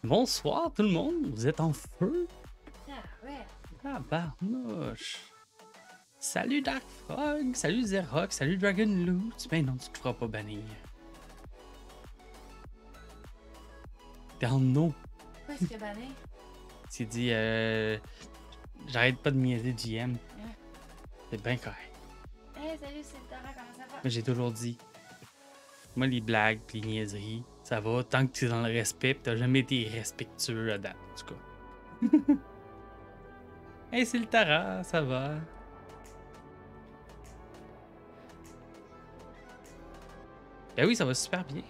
Bonsoir tout le monde, vous êtes en feu? Ah ouais. Ah barnouche! Salut Dark Frog, salut Zerok, salut Dragon Loot. Ben non, tu te feras pas bannir. T'es en eau. Pourquoi est-ce que banné? Tu dit, j'arrête pas de niaiser GM. Hein? C'est bien correct. Hey, salut, c'est Tara, comment ça va? Mais j'ai toujours dit, moi les blagues, les niaiseries, ça va tant que tu es dans le respect pis t'as jamais été respectueux à date, en tout cas. Hey, c'est le Tara, ça va? Ben oui, ça va super bien.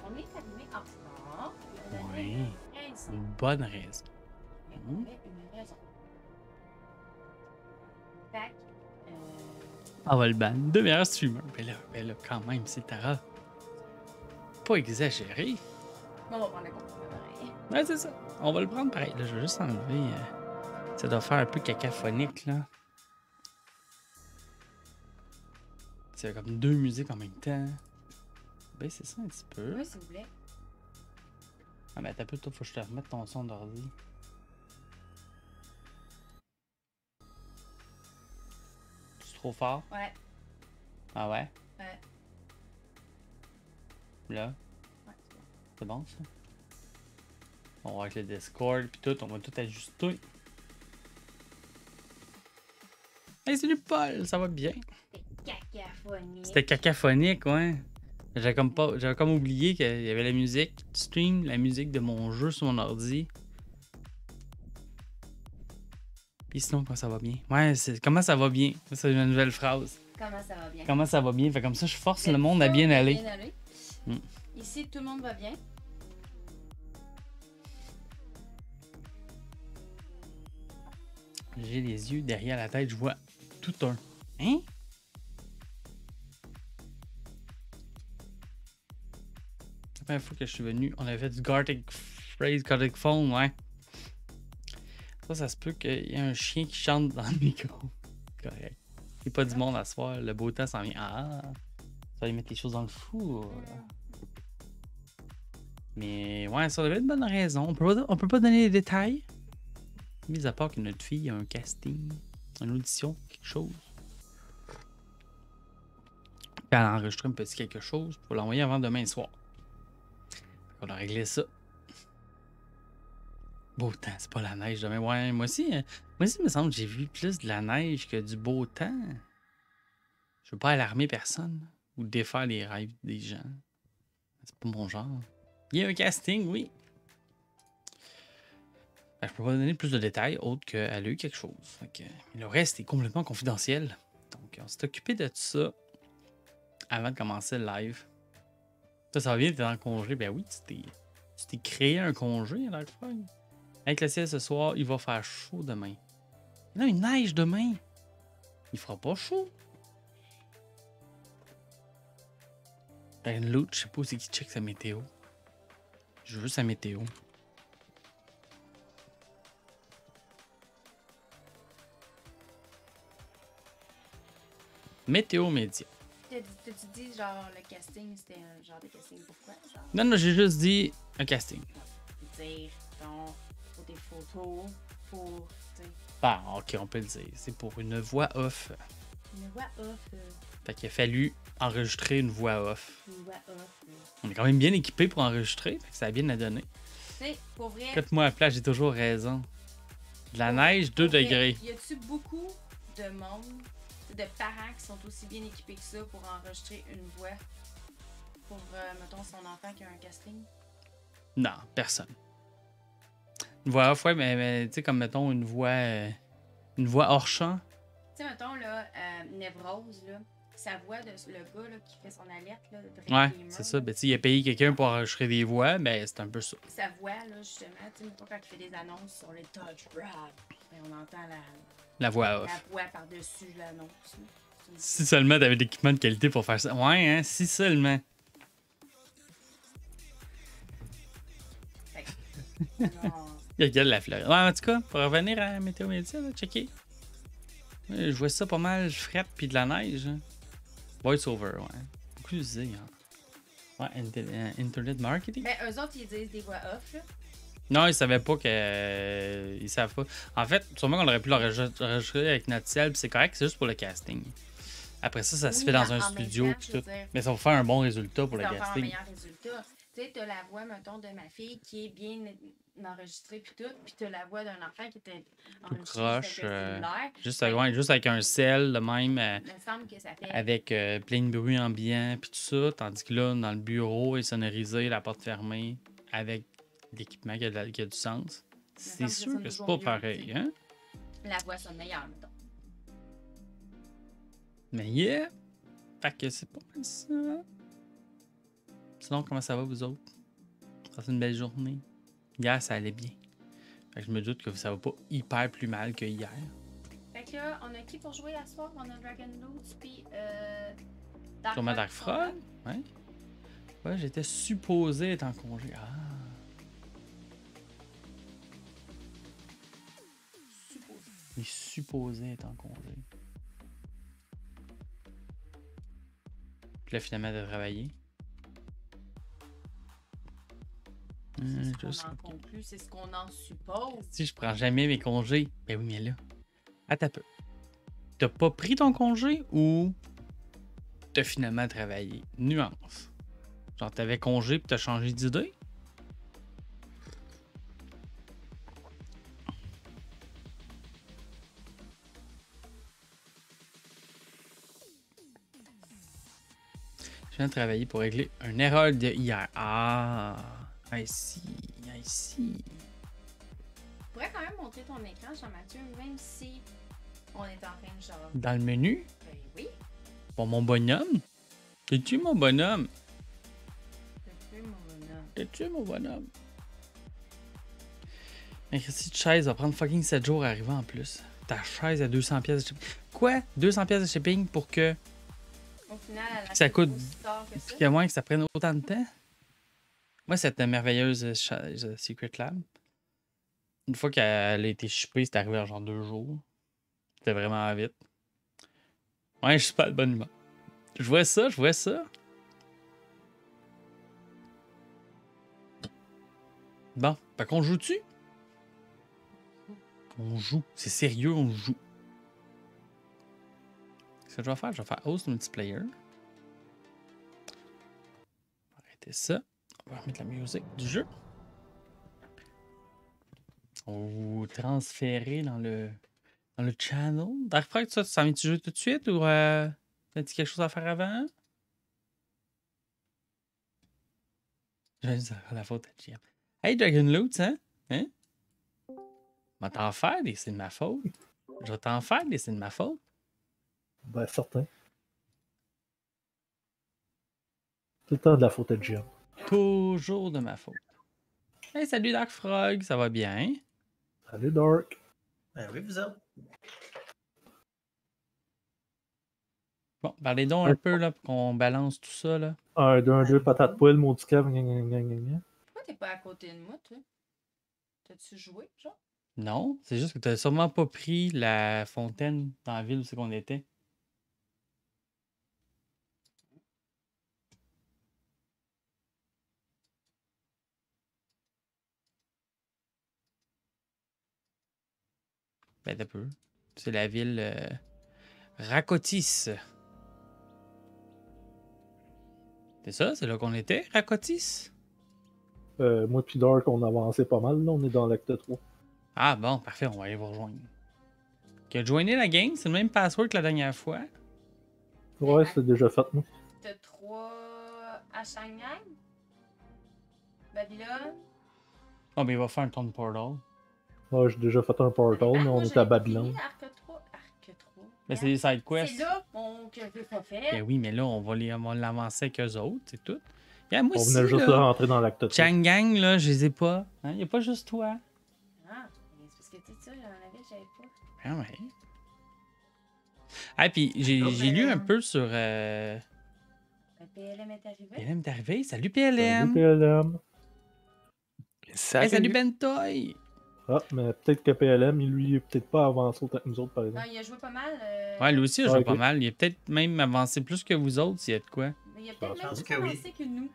On est allumé en retard. Oui. Raison. Une bonne raison. Mais on avait une raison. Fait que, Ah, va le ban. Deux meilleurs streamers. Ben là, quand même, c'est Tara. Pas exagéré. on va prendre le compte pareil. Ouais, c'est ça. On va le prendre pareil. Là, je vais juste enlever. Ça doit faire un peu cacophonique, là. C'est comme deux musiques en même temps. Ben, c'est ça un petit peu. Oui, s'il vous plaît. Ah, mais attends un peu, toi, faut que je te remette ton son d'ordi. C'est trop fort? Ouais. Ah ouais? Ouais. Là, Ouais, c'est bon, ça? On va avec le Discord pis tout, on va tout ajuster. Hey, salut Paul, ça va bien? C'est cacophonique. C'était cacophonique, ouais. J'avais comme oublié qu'il y avait la musique du stream, la musique de mon jeu sur mon ordi. Puis sinon, comment ça va bien? Ouais, comment ça va bien? Ça, c'est une nouvelle phrase. Comment ça va bien? Comment ça va bien? Fait comme ça, je force Vous le êtes monde à sûr bien de aller. Bien aller. Mm. Ici, tout le monde va bien. J'ai les yeux derrière la tête, je vois tout un. Hein? La première fois que je suis venu, on avait fait du Gartic Phrase, Gartic Phone, ouais. Ça se peut qu'il y ait un chien qui chante dans le micro. Correct. Il n'y a pas du monde à soir, le beau temps s'en vient. Ah! Ça va y mettre les choses dans le four. Mais ouais, ça devait être une bonne raison. On peut pas donner les détails. Mis à part que notre fille a un casting, une audition, quelque chose. Puis elle a enregistré un petit quelque chose pour l'envoyer avant demain soir. On a réglé ça. Beau temps, c'est pas la neige demain. Ouais, moi aussi, il me semble que j'ai vu plus de la neige que du beau temps. Je veux pas alarmer personne ou défaire les rêves des gens. C'est pas mon genre. Il y a un casting, oui. Ben, je peux pas donner plus de détails autre qu'elle a eu quelque chose. Fait que, le reste est complètement confidentiel. Donc, on s'est occupé de tout ça avant de commencer le live. Ça va bien, t'es en congé. Ben oui, tu t'es créé un congé, Dark Frog. Avec le ciel ce soir, il va faire chaud demain. Non, il neige demain. Il fera pas chaud. Ben, l'autre, je sais pas où c'est qui check sa météo. Je veux sa météo. Météo média. T'as-tu dit, genre, le casting, c'était un genre de casting pourquoi? Genre, Non, j'ai juste dit un casting. dire, genre, pour des photos, pour, tu sais, Bah, ok, on peut le dire. C'est pour une voix off. une voix off, Fait qu'il a fallu enregistrer une voix off. une voix off. On est quand même bien équipé pour enregistrer, fait que ça a bien à donner. Tu sais, pour vrai. Faites-moi à la place, j'ai toujours raison. De la neige, 2 pour vrai, degrés. Y a-tu beaucoup de monde, de parents qui sont aussi bien équipés que ça pour enregistrer une voix pour, mettons, son enfant qui a un casting? Non, personne. Une voix off, ouais, mais tu sais, comme mettons une voix hors champ. Tu sais, mettons, là, Névrose, là, sa voix de le gars là, qui fait son alerte, là, de Ouais, Gamer, c'est ça. là, Ben, tu sais, il a payé quelqu'un pour enregistrer des voix, ben, c'est un peu ça. sa voix, là, justement, tu sais, mettons, quand il fait des annonces sur les Touch Brad, ben, on entend La voix la off. voix par-dessus l'annonce. Là. Si seulement t'avais l'équipement de qualité pour faire ça. Ouais, hein, si seulement. Fait que, non. Il regarde la fleur. Ouais, en tout cas, pour revenir à Météo Média, là, checker. Ouais, je vois ça pas mal frette puis de la neige. Hein. Voice over, ouais. Beaucoup utilisé, hein. Ouais, Internet marketing. Ben, eux autres, ils disent des voix off, là. Non, ils savaient pas que. Ils savent pas. En fait, sûrement qu'on aurait pu l'enregistrer avec notre ciel, puis c'est correct, c'est juste pour le casting. Après ça, ça se Oui, fait dans mais un en studio, même temps, puis je veux tout. dire, Mais ça va faire un bon résultat pour le ça va faire un casting. meilleur résultat. Tu sais, t'as la voix, mettons, de ma fille qui est bien enregistrée puis tout, puis t'as la voix d'un enfant qui était Tout enregistrée croche. avec un cellulaire. Juste, Ben, ouais, juste avec un sel, le même, il me semble que ça fait... avec plein de bruit ambiant, puis tout ça. Tandis que là, dans le bureau, est sonorisé, la porte fermée, avec l'équipement qui a du sens. C'est semble que ça sûr sonne que c'est toujours pas mieux, pareil, tu sais. hein? La voix sonne meilleure, mettons. Mais yeah! Fait que c'est pas mal ça. Sinon, comment ça va, vous autres? C'est une belle journée. Hier, ça allait bien. Fait que je me doute que ça va pas hyper plus mal que hier. Fait que là, on a qui pour jouer à ce soir? On a Dragon Loots, puis Dark Sûrement Frog Dark qui sont Frog? là. Ouais. Ouais, j'étais supposé être en congé. Ah! Supposé. Il est supposé être en congé. Puis là, finalement, de travailler. C'est ce Juste- qu'on en conclut, c'est ce qu'on en suppose. Si je prends jamais mes congés. Ben oui, mais là. Attends un peu. T'as pas pris ton congé ou t'as finalement travaillé? Nuance. Genre, t'avais congé puis t'as changé d'idée? Je viens de travailler pour régler une erreur de hier. Ah! I see. I see. Tu pourrais quand même montrer ton écran, Jean-Mathieu, même si on est en train de genre. Dans le menu, Ben oui, pour mon bonhomme. T'es-tu mon bonhomme? c'est plus mon bonhomme. T'es-tu mon bonhomme? Mais Christy de chaise va prendre fucking 7 jours à arriver en plus. Ta chaise à 200 pièces de shipping. Quoi? 200 pièces de shipping pour que... Au final, elle a Ça coûte- aussi tard que ça. Puis à moins que ça prenne autant de temps. Moi, cette merveilleuse chaise Secret Lab, une fois qu'elle a été shippée, c'est arrivé en genre 2 jours. C'était vraiment vite. Ouais, je suis pas de bonne humeur. Je vois ça, je vois ça. Bon, fait qu'on joue-tu? On joue. C'est sérieux, on joue. Ce que je vais faire, je vais faire host multiplayer. On va arrêter ça. On va remettre la musique du jeu. On va vous transférer dans le channel. Dark Frog, ça, tu s'en viens-tu jouer tout de suite ou t'as-tu quelque chose à faire avant? Je vais dire la faute à GM. Hey, Dragon Loots, hein? Hein? Je vais t'en faire des c'est de ma faute. Je vais t'en faire des c'est de ma faute. Ben, certain. Tout le temps de la faute à GM. Toujours de ma faute. Hey, salut Dark Frog, ça va bien? Salut, Dark. Ben oui, vous autres. Bon, parlez donc un peu là pour qu'on balance tout ça là. 1, 2, 1, 2, patate poêle, maudit cave, gna gna gna gna gna. Pourquoi t'es pas à côté de moi, toi? T'as-tu joué, genre? Non, c'est juste que t'as sûrement pas pris la fontaine dans la ville où c'est qu'on était. Ben t'as peu. C'est la ville Rakotis. C'est ça? C'est là qu'on était? Rakotis? Moi puis Dark, on avançait pas mal, là. On est dans l'acte 3. Ah bon, parfait, on va aller vous rejoindre. Qui a joiné la gang, c'est le même password que la dernière fois. Ouais, c'est déjà fait, moi. T'as 3 à Shanghai? Babylone? Oh, mais il va faire un tour de portal. Ouais, j'ai déjà fait un portal, mais on est à Babylone. Arc 3. Arc 3. Ben, c'est des side C'est quests. là que j'ai pas fait. Ben oui, mais là, on va l'avancer avec eux autres, c'est tout. Yeah, moi On aussi, venait juste de là, rentrer dans l'acte 3. Changang, là, je les ai pas. Il n'y a pas juste toi. Ah, c'est parce que tu sais, ça, j'en avais, j'avais pas. Ah ouais. Ah, puis j'ai lu un peu sur... Le PLM est arrivé. PLM est arrivé. Salut Salut, PLM! PLM. Hey, salut Bentoy! Ah, mais peut-être que PLM, il lui est peut-être pas avancé autant que nous autres, par Non, exemple. il a joué pas mal. Ouais, lui aussi, il a Ah, joué ok. pas mal. Il a peut-être même avancé plus que vous autres, s'il y a de quoi. Mais il a peut-être Je même pense plus que oui. avancé que nous.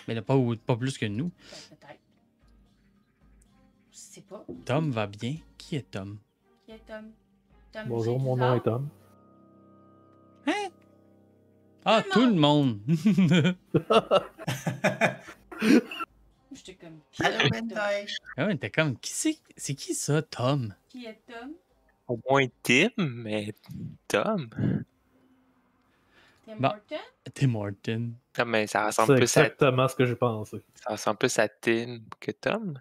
Mais il a pas plus que nous. Ben, peut-être. Je sais pas. Tom va bien. Qui est Tom? Qui est Tom? Tom Bonjour, mon Chéguizard? nom est Tom. Hein? Ah, Tout le tout le monde! J'étais comme. Allô, Bentoy. Ah ouais, t'es comme, c'est qui ça, Tom? Qui est Tom? Au moins Tim, mais Tom. Tim Bah. Horton? Tim Horton. Non, mais ça C'est ressemble plus à, exactement ce que j'ai pensé. ça ressemble plus à Tim que Tom.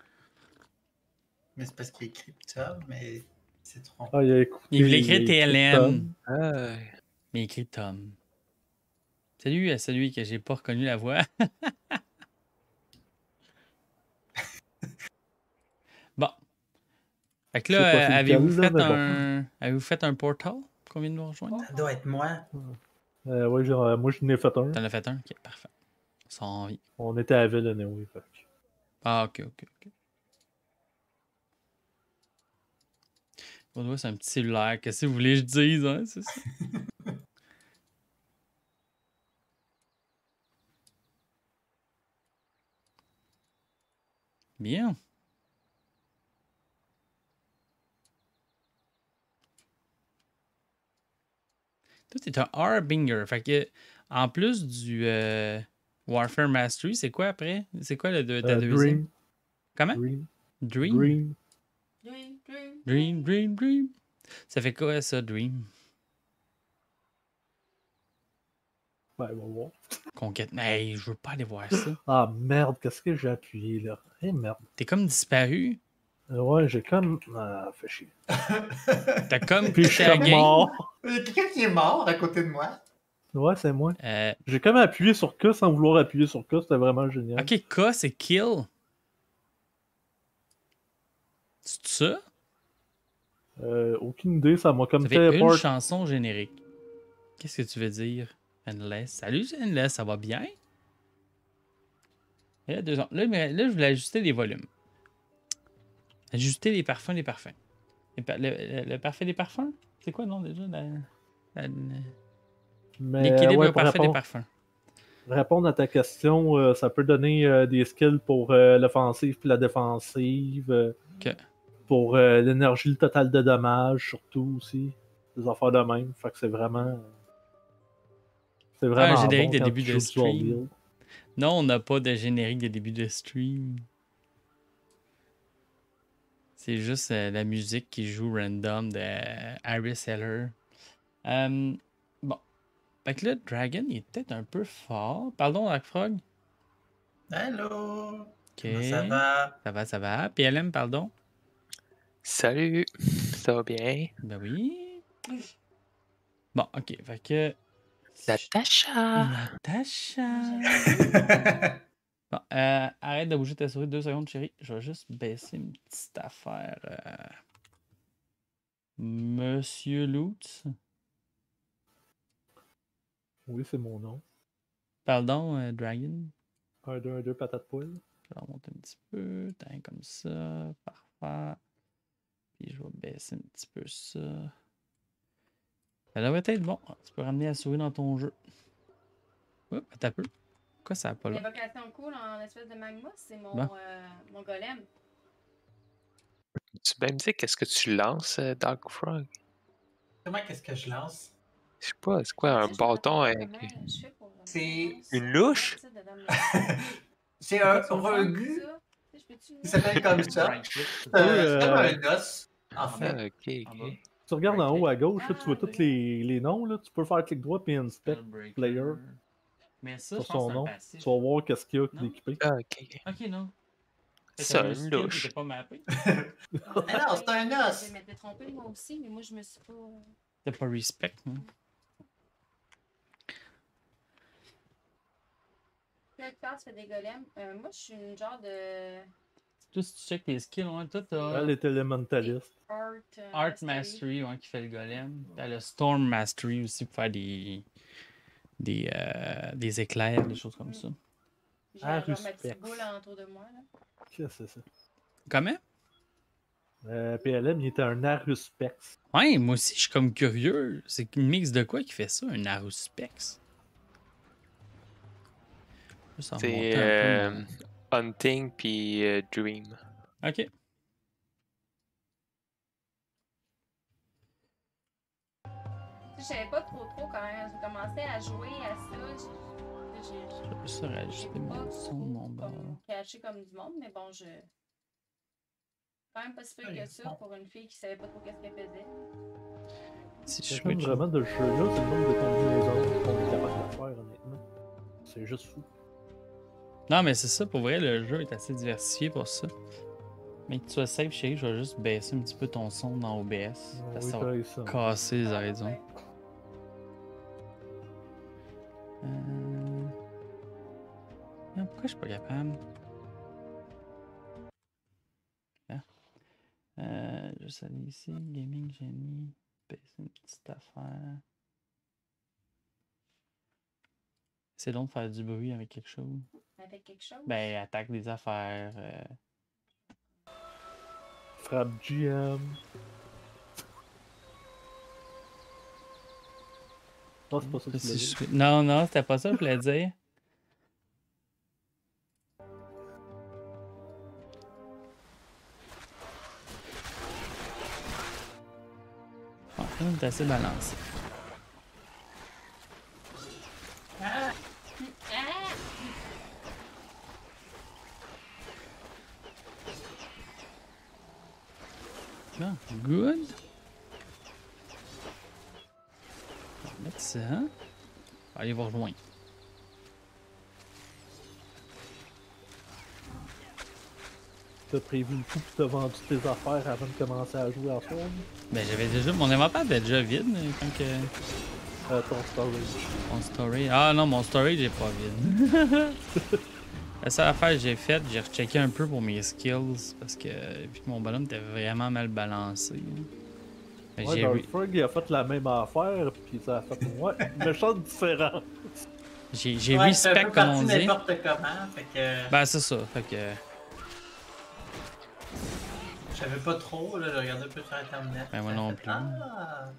Mais c'est parce qu'il écrit Tom, mais c'est trompé. Ah, il a écouté. Il voulait écrire a écrit TLM, Tom. Ah, mais il écrit Tom. Salut à celui que j'ai pas reconnu la voix. Bon. Fait que Je sais pas là, c'est avez-vous lequel, fait là, mais un... Avez-vous fait un portal qu'on vient de nous rejoindre? Ça doit être moi. Ouais, moi, je n'ai fait un. T'en as fait un? Ok, parfait. Ils sont en vie. On était à Ville, anyway. Fait que- Ah, ok. On voit, c'est un petit cellulaire. Qu'est-ce que vous voulez que je dise, hein? C'est ça? Bien. Toi, t'es un Harbinger. Fait que, en plus du Warfare Mastery, c'est quoi après? C'est quoi ta deuxième? Dream. Comment? Dream. Dream? Dream. Dream. Ça fait quoi, ça, Dream? Ben, on va voir. Conquête. Hey, je veux pas aller voir ça. Ah, merde, qu'est-ce que j'ai appuyé, là? Eh, merde. T'es comme disparu. Ouais, j'ai comme. Ah, fait chier. T'as comme Puis je quitté suis la comme game. mort. Il y a quelqu'un qui est mort à côté de moi. Ouais, c'est moi. Euh, J'ai comme appuyé sur K sans vouloir appuyer sur K, c'était vraiment génial. ok, K, c'est kill. C'est ça? Aucune idée, ça m'a comme Ça fait une téléport. chanson générique. Qu'est-ce que tu veux dire, Endless? Salut, Endless, ça va bien? Il y a 2 ans. Là, je voulais ajuster les volumes. Ajuster les parfums. Le parfait des parfums? C'est quoi, non, déjà? Mais L'équilibre ouais, pour parfait des répondre, parfums. répondre à ta question, ça peut donner des skills pour l'offensive puis la défensive. Ok. Pour l'énergie, le total de dommages, surtout aussi. Des affaires de même. Fait que c'est vraiment. C'est vraiment un générique bon de quand début tu de joues du stream. Warfield. Non, on n'a pas de générique de début de stream. C'est juste la musique qui joue random de Harry Seller. Bon. Fait que là, Dragon, il est peut-être un peu fort. Pardon, Frog. Allô? Ok. Comment ça va? Ça va. PLM, pardon. salut, ça va bien? Ben oui. Bon, ok. Fait que. Natacha! Natacha. Bon, arrête de bouger ta souris 2 secondes, chérie. Je vais juste baisser une petite affaire. Monsieur Lutz. Oui, c'est mon nom. Pardon, Dragon. 1, 2, 1, 2, patate poêle. Je vais remonter un petit peu. Tiens, comme ça. Parfait. Puis je vais baisser un petit peu ça. Ça devrait être bon. Tu peux ramener la souris dans ton jeu. Oups, attends un peu. Pourquoi ça n'a pas là? L'évocation cool en espèce de magma, c'est mon, Bon. mon golem. Tu peux me dire qu'est-ce que tu lances, Dark Frog? Comment qu'est-ce que je lance? Je sais pas, c'est quoi, un Je sais pas bâton avec comment je fais pour C'est une louche? C'est un regu Je peux-tu- qui s'appelle comme ça. Right click. C'est comme un os, en fait. Ah, ok, En bas. ok. Tu regardes en haut à gauche, là, Ah, tu vois tous les noms. Là. Tu peux faire clic droit et inspect Spellbreaker. player Mais ça, sur je pense son que c'est un nom. passif. Tu vas voir qu'est-ce qu'il y a Non? d'équipé. Ah, ok, ok. Ok, non. Ça, un une skill louche. qui était pas mappé. Mais non, c'est un os. Je m'étais trompée moi aussi, mais moi je me suis pas. T'as pas respect, hein? Quelle classe fait des golems? Moi je suis une genre de Toi, si tu check tes skills, ouais, toi, t'as Elle est élémentaliste. art, Art Mastery, ouais, qui fait le golem. T'as le Storm Mastery aussi pour faire des éclairs, des choses comme ça. J'ai Ah, genre ma respect. petite boule autour de moi. Là. Qu'est-ce que c'est ça? Comment? PLM, il était un Aruspex. Ouais, moi aussi, je suis comme curieux. C'est une mix de quoi qui fait ça, un Aruspex? Je vais s'en C'est remonter un peu, Hunting puis Dream. Ok. Je savais pas trop quand même. J'ai commencé à jouer à ça. Je peux ça rajouter mon son de mon bord. Caché comme du monde, mais bon, je. Quand même pas si peu que ça pour une fille qui savait pas trop qu'est-ce qu'elle faisait. Si je C'est switch. vraiment de ce jeu-là, c'est le nombre de combinaisons qu'on est capable de faire, honnêtement. C'est juste fou. Non, mais c'est ça, pour vrai, le jeu est assez diversifié pour ça. Mais que tu sois safe, chérie, je vais juste baisser un petit peu ton son dans OBS. Parce que ça va Oui, ça. casser les Ah, oreilles du monde. ouais. Pourquoi je suis pas capable? Juste aller ici, Gaming Genie, baisser une petite affaire. C'est long de faire du bruit avec quelque chose. Avec quelque chose? Ben, attaque des affaires. Frappe GM. Non, c'est pas ça que tu voulais dire. Non, non, c'était pas ça que je voulais dire. Bon, là, on est assez balancé. Ah! Bon, good. On va mettre ça. Allez vous rejoindre. T'as prévu le coup pis t'as vendu tes affaires avant de commencer à jouer à fond. Ben, j'avais déjà. Mon inventaire était déjà vide quand que. Ton storage. Mon storage. Ah non, mon storage est pas vide. La seule affaire que j'ai faite, j'ai rechecké un peu pour mes skills parce que vu que mon bonhomme était vraiment mal balancé. Ben, Ouais, j'ai Dark Frog, il a fait la même affaire, pis ça a fait ouais, méchante différence. j'ai Ouais, respect comme on dit. n'importe comment, fait que. Ben c'est ça, fait que. Je savais pas trop, là, je regardais un peu sur internet. Ben, moi non plus. Ah!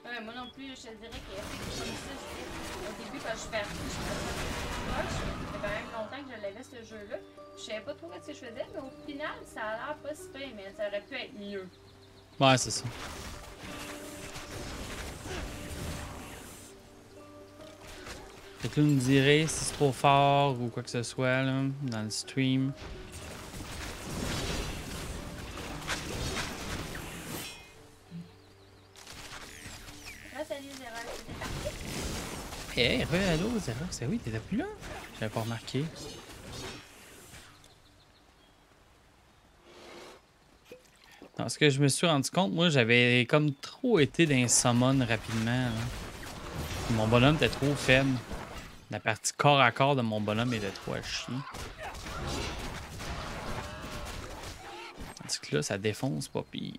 Ouais, moi non plus, je te dirais que comme ça, au début, quand je suis partie, je me ça fait quand même longtemps que je l'avais ce jeu-là. Je savais pas trop ce que je faisais, mais au final, ça a l'air pas si pire, mais ça aurait pu être mieux. Ouais, c'est ça. Fait que là, vous me direz si c'est trop fort ou quoi que ce soit là, dans le stream. Là, salut, Zéro, c'était parti. Hey, allô, Zéro, c'est oui, t'étais plus là? J'avais pas remarqué. Non, ce que je me suis rendu compte, moi, j'avais comme trop été dans les summons rapidement. Là. Mon bonhomme était trop faible. La partie corps à corps de mon bonhomme était trop à chier. Tandis que là, ça défonce pas pire.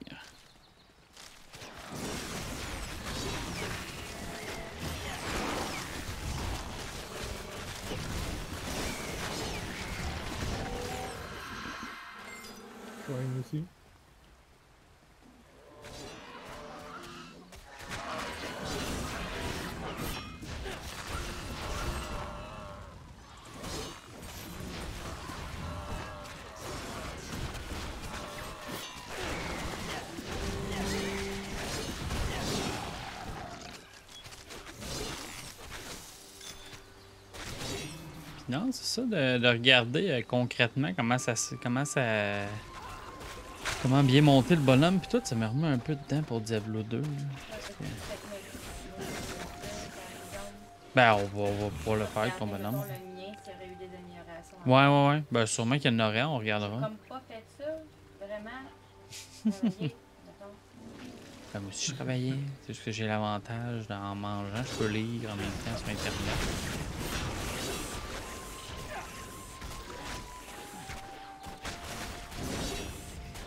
Ouais, aussi. Non, c'est ça, de regarder concrètement comment bien monter le bonhomme. Puis tout, ça me remet un peu de temps pour Diablo 2. Là. Ben, on va pouvoir le faire avec ton bonhomme. Le mien, s'il y aurait eu des améliorations. Ouais. Ben, sûrement qu'il y en aurait, on regardera. Comme pas fait ça, vraiment. Mettons. Comme si je travaillais. C'est juste que j'ai l'avantage d'en mangeant, je peux lire en même temps sur Internet.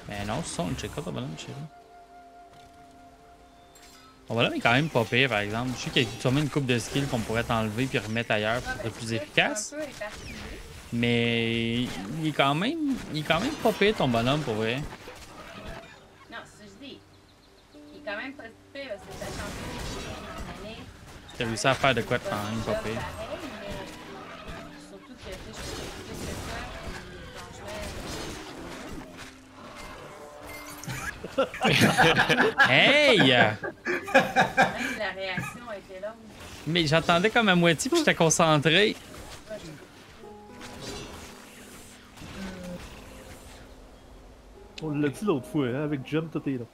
Ben non, c'est ça, on check out ton bonhomme, chérie. Ton bonhomme est quand même pas pire, par exemple. Je sais qu'il y a sûrement une coupe de skills qu'on pourrait t'enlever puis remettre ailleurs pour être plus efficace. Un peu éparpillé. Mais il est quand même pas pire, ton bonhomme, pour vrai. Non, c'est ce que je dis. Il est quand même pas si pire, parce que ça change pas les T'as réussi à faire de quoi de quand même pas pire. pareil, mais surtout que tu sais, je fais plus que ça, puis franchement, Hey! même la réaction a été longue. Mais j'entendais comme à moitié puis j'étais concentré. Ouais, On l'a dit l'autre fois, hein, avec Jim, tout est là.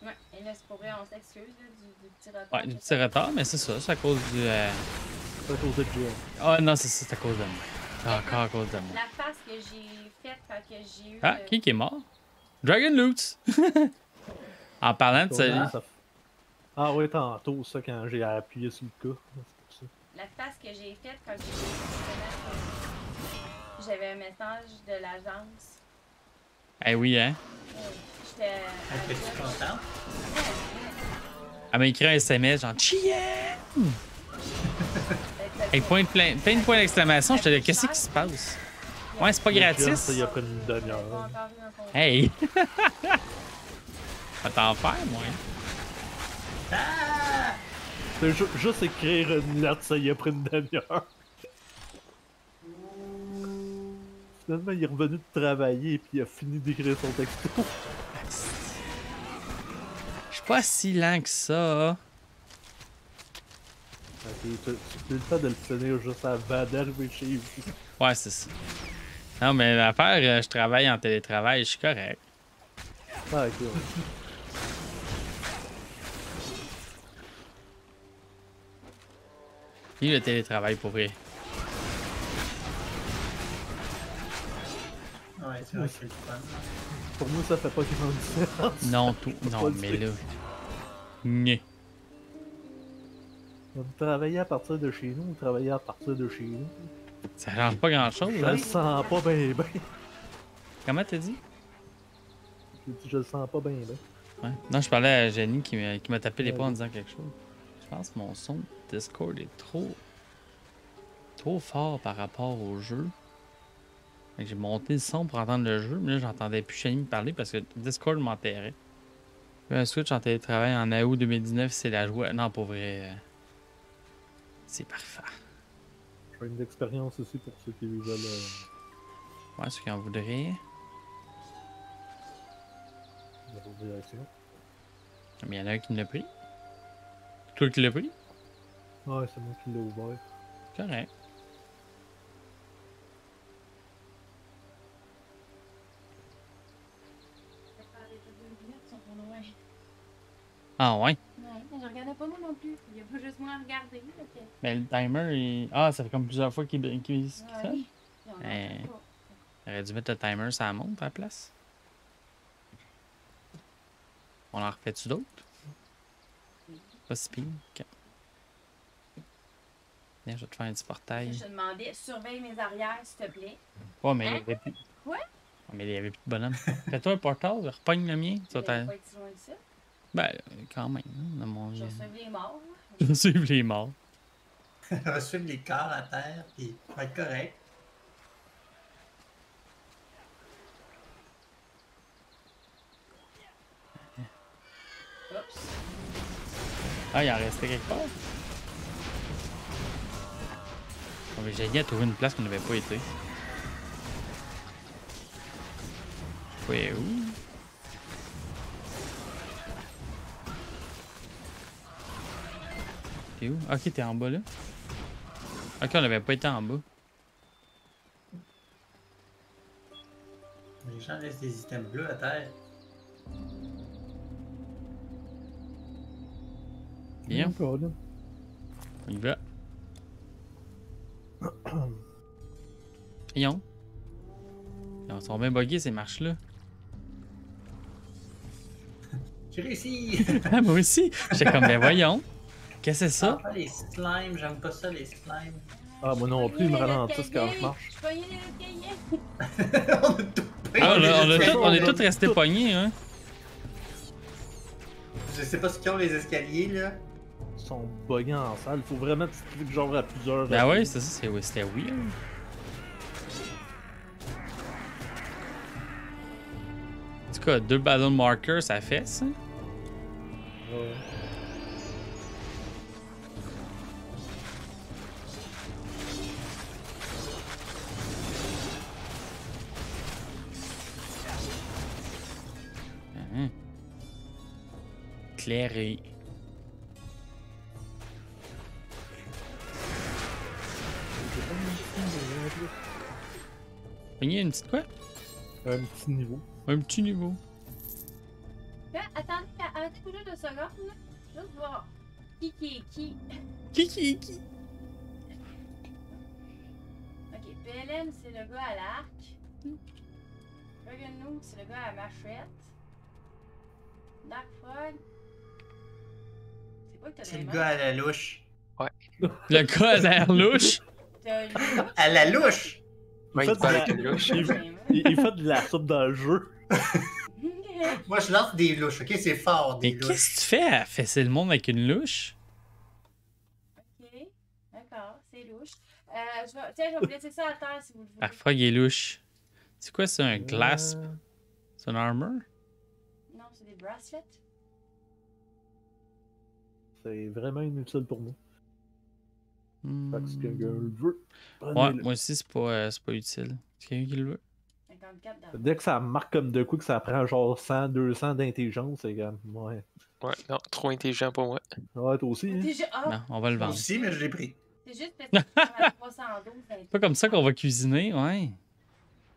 Ouais, et là, c'est pour vrai, on s'excuse là, du petit retard. Ouais, du petit retard, mais c'est ça, c'est à cause du. C'est à cause de Jim. Ah non, c'est à cause de moi. C'est encore à cause de moi. La face que j'ai faite quand que j'ai eu. Ah, qui est mort? Dragon Loots! En parlant de ça. Ah ouais, tantôt, ça, quand j'ai appuyé sur le cas. C'est pour ça. La face que j'ai faite quand j'ai eu j'avais un message de l'agence. Eh oui, hein? J'étais. Es-tu contente? Elle m'a écrit un SMS, genre Chien! Avec plein de points d'exclamation, j'étais là, qu'est-ce qui se passe? Ouais, c'est pas Jim, gratis. ça, il a pris une demi-heure. Hey! Va t'en faire, moi. Ah! C'est juste écrire une lettre, ça y a pris une demi-heure. Finalement, il est revenu de travailler et puis il a fini d'écrire son texto. Je suis pas si lent que ça. Ok, tu as le temps de le finir juste avant d'arriver chez vous. Ouais, c'est ça. Non, mais l'affaire, je travaille en télétravail, je suis correct. Ah, ok, ouais. Puis le télétravail pour vrai. Ouais, c'est vrai que c'est le fun. Pour moi, ça fait pas grande différence. Non, tout. Non, mais là. Nyeh. On travailler à partir de chez nous ou travailler à partir de chez nous. Ça change pas grand chose, Je hein? le sens pas bien, ben. Comment t'as dit? J'ai dit, je le sens pas bien, ben. Ouais. Non, je parlais à Jenny qui m'a tapé l'épaule en disant quelque chose. Je pense que mon son de Discord est trop fort par rapport au jeu. Fait que j'ai monté le son pour entendre le jeu, mais là, j'entendais plus Jenny me parler parce que Discord m'enterrait. Un Switch en télétravail en août 2019, c'est la joie. Non, pour vrai. C'est parfait. J'ai une expérience aussi pour ceux qui veulent. Ouais, ceux qui en voudraient. La direction. Mais il y en a un qui me l'a pris. Toi qui l'as pris? Ouais, c'est moi qui l'ai ouvert. Correct. Ah ouais? Ouais, mais je regardais pas moi non plus. Il y a pas juste moi à regarder. Là, que... Mais le timer, ah, ça fait comme plusieurs fois qu'il sonne. Ouais. On en Eh. fait pas. J'aurais dû mettre le timer, ça monte à la place. On en refait-tu d'autres? Pas si pire. Ok. Viens, je vais te faire un petit portail. Je te demandais, surveille mes arrières, s'il te plaît. Ouais, mais il y Hein? avait plus. Quoi? Ouais, mais il y avait plus de bonhomme. Fais-toi un portal, repogne le mien. Tu Ça vas va pas être si loin de ça. Ben, quand même, hein, dans mon Je jeu. vais suivre les morts. Je vais suivre les morts. On va suivre les corps à terre, puis ça va être correct. Oups. Ah, il en restait quelque part. On va essayer à trouver une place qu'on n'avait pas été. Ouais, où? T'es où? Ok, t'es en bas là. Ok, on n'avait pas été en bas. Les gens laissent des items bleus à terre. Bien, No problem. on y va. Voyons. Ils sont bien buggés ces marches-là. J'ai réussi! Ah, moi aussi! J'étais comme, ben voyons. Qu'est-ce que c'est Ah, ça? pas les slimes, j'aime pas ça, les slimes. Ah, moi non plus, ils me ralentissent quand je marche. Je pognais l'escalier. On a tout pris. Ah, on est on a tous restés tout. pognés, hein? Je sais pas ce qu'ils ont les escaliers, là. Ils sont buggés en salle. Faut vraiment que tu cliques genre à plusieurs. Ben ouais, c'est ça, c'était weird. En tout cas, 2 battle markers, ça fait ça. Ouais. éclairé. Pogner une petite quoi? Un petit niveau. Un petit niveau. Là, attendez toujours 2 secondes, là. Juste voir qui est qui. Qui? Ok, PLM, c'est le gars à l'arc. Regarde-nous, c'est le gars à la machette. Dark Frog. C'est quoi que t'as C'est des le mains? gars à la louche. Le gars a l'air louche. T'as lui. À la louche! Ouais, fait il parle de la- avec une louche. Il fait de la soupe dans le jeu. Moi, je lance des louches, ok? C'est fort, des Mais louches. qu'est-ce que tu fais à fesser le monde avec une louche? Ok, d'accord, c'est louche. Tiens, je vais vous laisser ça à terre si vous le voulez. Dark Frog est louche. C'est quoi ça, un glass? Euh, C'est un armor? Non, c'est des bracelets. C'est vraiment inutile pour moi. Hmm. Fait que si quelqu'un le veut, Ouais, prenez-le. moi aussi, c'est pas utile. C'est quelqu'un qui le veut? 54 dans Dès que ça marque comme de coup que ça prend genre 100, 200 d'intelligence, c'est comme. Ouais. Ouais, non, trop intelligent pour moi. Ouais, toi aussi. Hein? Déjà, Non, on va le Moi vendre. aussi, mais je l'ai pris. c'est juste parce que c'est à 312. C'est pas comme ça qu'on va cuisiner, ouais.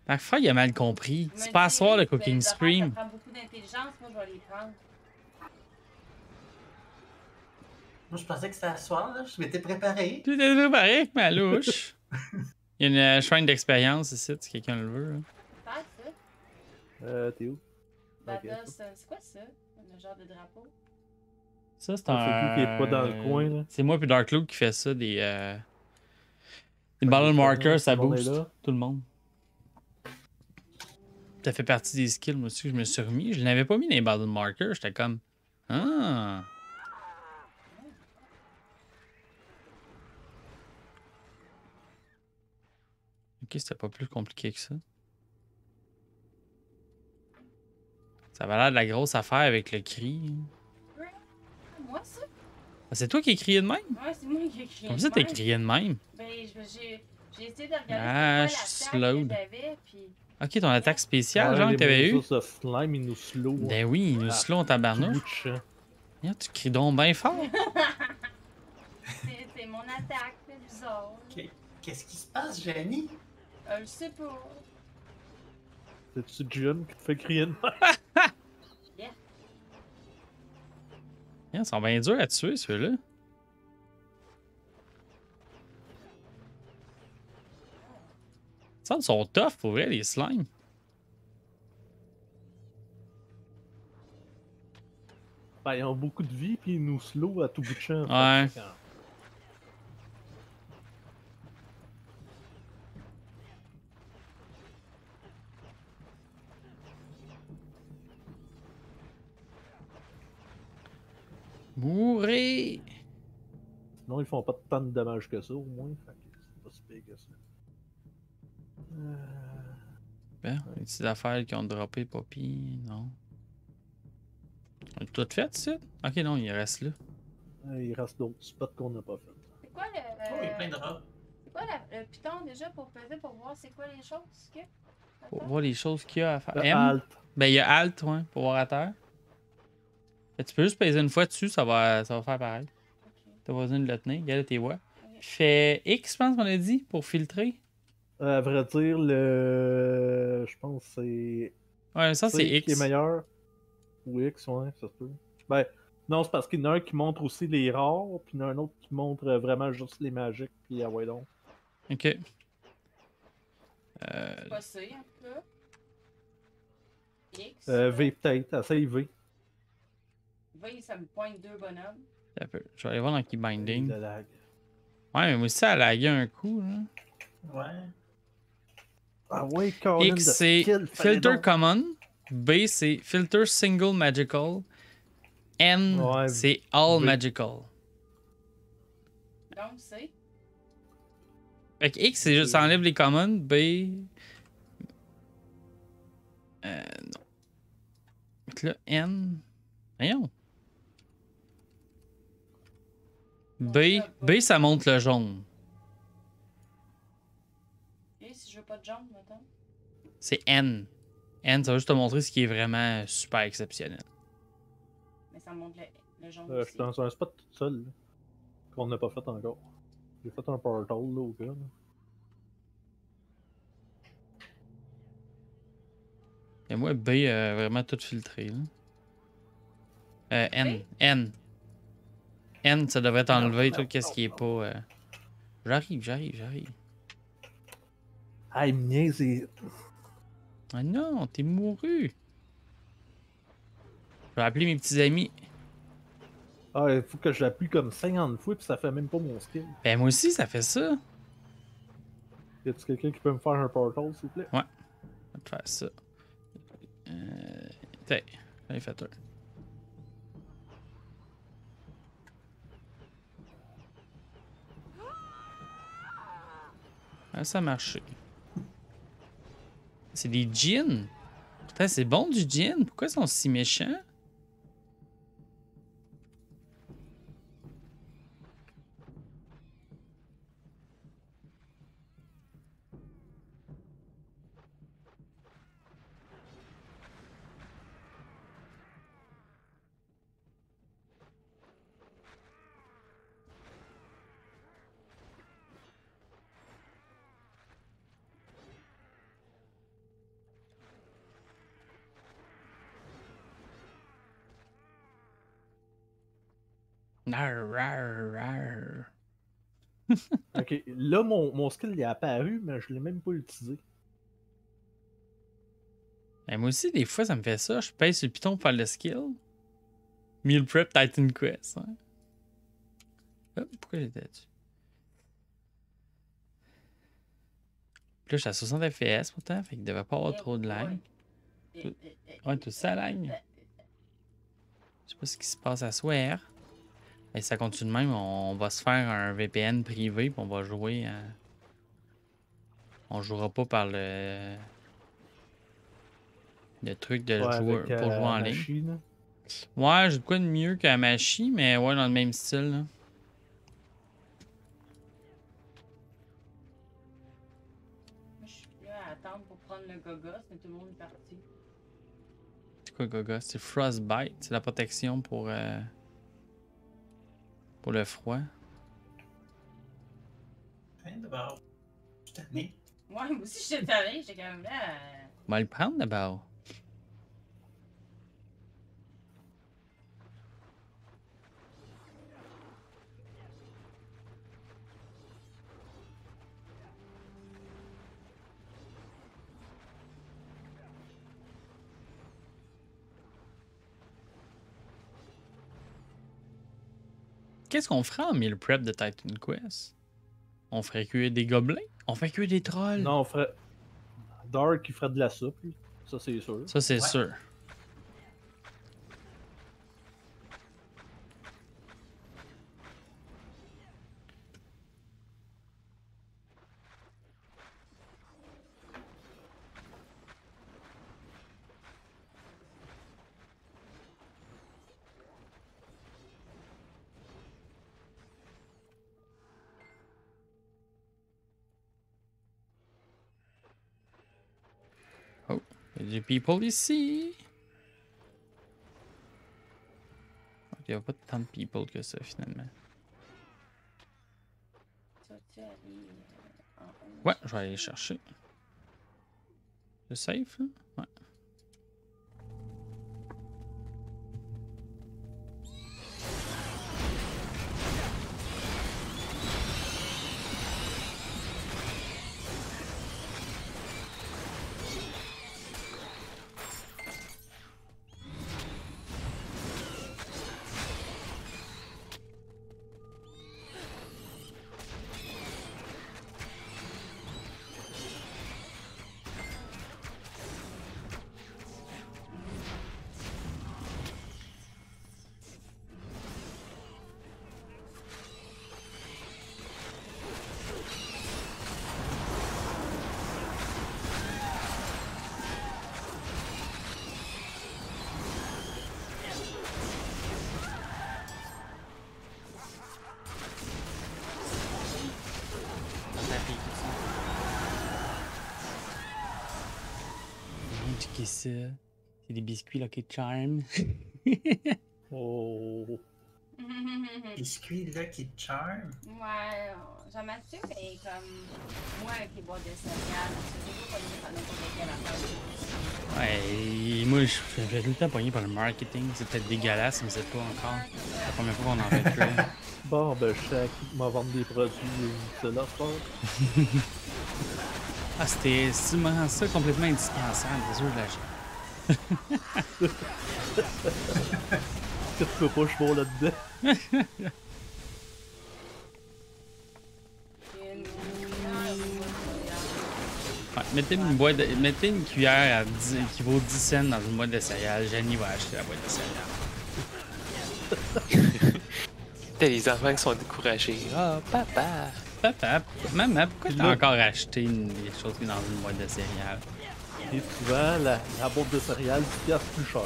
Dark Frog, il a mal compris. C'est pas à soir le cooking stream. Ça prend beaucoup d'intelligence, moi je vais les prendre. Moi, je pensais que c'était à soir, là. Je m'étais préparé. Tu t'es préparé avec ma louche. Il y a une shrine d'expérience ici, si quelqu'un le veut. Là. Faire ça. T'es où? Badass, Ok. c'est quoi ça? Le genre de drapeau? Ça, c'est Ah, c'est un. lui qui est pas dans le coin, là. C'est moi puis Dark Luke qui fait ça, des battle markers, ça Tout le monde est booste là. tout le monde. Ça fait partie des skills, moi aussi, que je me suis remis. Je n'avais pas mis les battle markers, j'étais comme. Ah! Ok, c'était pas plus compliqué que ça. Ça avait l'air de la grosse affaire avec le cri. Moi ça? Ah, c'est toi qui as crié de même? Ouais, c'est moi qui ai écrit. Comme ça, t'as crié de même. Ben, j'ai essayé de regarder Ah, c'était je quoi l'attaque slowed. que j'avais, puis... Ok, ton attaque spéciale, Ouais, genre, que les t'avais eu? monstres, ce slime, il nous slow. Ben oui, il nous Ah, slow en Tout bout tabarnouche. de champ. Regarde, tu cries donc bien fort. C'est mon attaque, c'est bizarre. Qu'est-ce qui se passe, Jenny? Je sais pas. C'est-tu Jim qui te fait crier de même? Ils sont bien durs à tuer, ceux-là. Ça, ils sont tough pour vrai, les slimes. Ben, ils ont beaucoup de vie, puis ils nous slow à tout bout de champ. Ouais. Fait que, Mourez! sinon, ils font pas tant de dommages que ça, au moins. Fait que c'est pas si pire que ça. Ben, les petites affaires qui ont droppé, Poppy, non. On a tout fait, ça? Ok, non, il reste là. Il reste d'autres spots qu'on n'a pas fait. C'est quoi Oh, il y a plein de rats. C'est quoi le piton déjà pour peser pour voir c'est quoi les choses que... Pour voir les choses qu'il y a à faire. Le M? Alt. Ben, il y a Alt, ouais, pour voir à terre. Fait que tu peux juste peser une fois dessus, ça va faire pareil. Ok. T'as pas besoin de le tenir. Regarde tes voix. Fais X, je pense qu'on a dit, pour filtrer. À vrai dire, le. Je pense que c'est. Ouais, ça, c'est C X. qui est meilleur. Ou X, ouais, ça se peut. Ben, non, c'est parce qu'il y en a un qui montre aussi les rares, puis il y en a un autre qui montre vraiment juste les magiques, puis ah ouais donc. Ok. Pas C, en tout cas. X. V peut-être, essaye V. V, ça me pointe 2 bonhommes. Un peu. Je vais aller voir dans Keybinding. Le lag. Ouais, mais moi aussi, ça a lagué un coup. Là. Ouais. Ah ouais, Colin, X, c'est Filter Common. B, c'est Filter Single Magical. N, Ouais, c'est All V. Magical. Donc, C. Fait que X, c'est juste, ça enlève les commons. B. Non. Fait que là, N. Voyons. B, ça monte le jaune. Et si je veux pas de jambes, maintenant. C'est N. N, ça va juste te montrer ce qui est vraiment super exceptionnel. Mais ça monte le jaune Je aussi. suis dans un spot tout seul, là, qu'on n'a pas fait encore. J'ai fait un portal, là, au cas, là. Et moi, B, vraiment tout filtré. Là. N. B? N. N, ça devrait t'enlever Non, tout ce qui est non. pas. J'arrive. Ah, il me niaise, et... Ah non, t'es mouru. Je vais appeler mes petits amis. Ah, il faut que je l'appuie comme 50 fois, puis ça fait même pas mon skill. Ben, moi aussi, ça fait ça. Y a-tu quelqu'un qui peut me faire un portal, s'il vous plaît? Ouais. Je vais te faire ça. Tiens, j'en ai fait un. Ah, ça a marché. C'est des djinns. Putain, c'est bon du djinn. Pourquoi ils sont si méchants? Rar, rar, rar. Ok, là, mon skill il est apparu, mais je l'ai même pas utilisé. Ben, moi aussi, des fois, ça me fait ça. Je pèse sur le piton pour faire le skill. Meal Prep Titan Quest. Hein? Hop, pourquoi j'étais dessus? Puis là, je suis à 60 FPS pourtant, fait qu'il devait pas avoir trop de lag. Ouais, tout ça lag. Je sais pas ce qui se passe à soir. Et ça continue de même, on va se faire un VPN privé, puis on va jouer. On jouera pas par le truc de Ouais, joueur avec, pour jouer en ligne. machine. Ouais, j'ai de quoi de mieux qu'à Machi, mais ouais, dans le même style. Là. Moi, je suis là à attendre pour prendre le gogos, mais tout le monde est parti. C'est quoi, Gaga? C'est Frostbite. C'est la protection pour le froid. Hein, d'abord, je suis tanné. Ouais, moi aussi, j'étais allée, j'étais quand même là. On va le prendre d'abord. Qu'est-ce qu'on ferait en meal prep de Titan Quest? On ferait cuire des gobelins? On fait cuire des trolls? Non, on ferait. Dark, il ferait de la soupe, lui. Ça, c'est sûr. Ça, c'est Ouais. sûr. Oh, il y a des people ici. Il n'y a pas tant de people que ça, finalement. Ça, tu aller en haut. Ouais, je vais aller les chercher. C'est safe, hein? Ouais. Checker ça. C'est des biscuits Lucky Charm. Oh. Biscuit Lucky Charm. Ouais, j'aime ça, mais comme moi, avec les boîtes de céréales, c'est toujours pas mieux pendant n'importe quelle affaire. Ouais, moi, je fais tout le temps pogné par le marketing. C'est peut-être dégueulasse, mais c'est pas encore. C'est la première fois qu'on en fait plus. Bon, ben, je sais à qui m'a vendu des produits, c'est là, ça. Ah, c'était vraiment ça complètement indispensable. C'est sûr, je l'achète. Que tu peux pas, je suis bon là-dedans. Ouais, mettez une cuillère à 10 qui vaut 10 cents dans une boîte de céréales. Jenny va acheter la boîte de céréales. T'as les enfants qui sont découragés. Ah, papa! Papa, maman, pourquoi Puis t'as là- encore acheté des choses qui sont dans une boîte de céréales? Et souvent, la boîte de céréales, 10 piastres plus cher.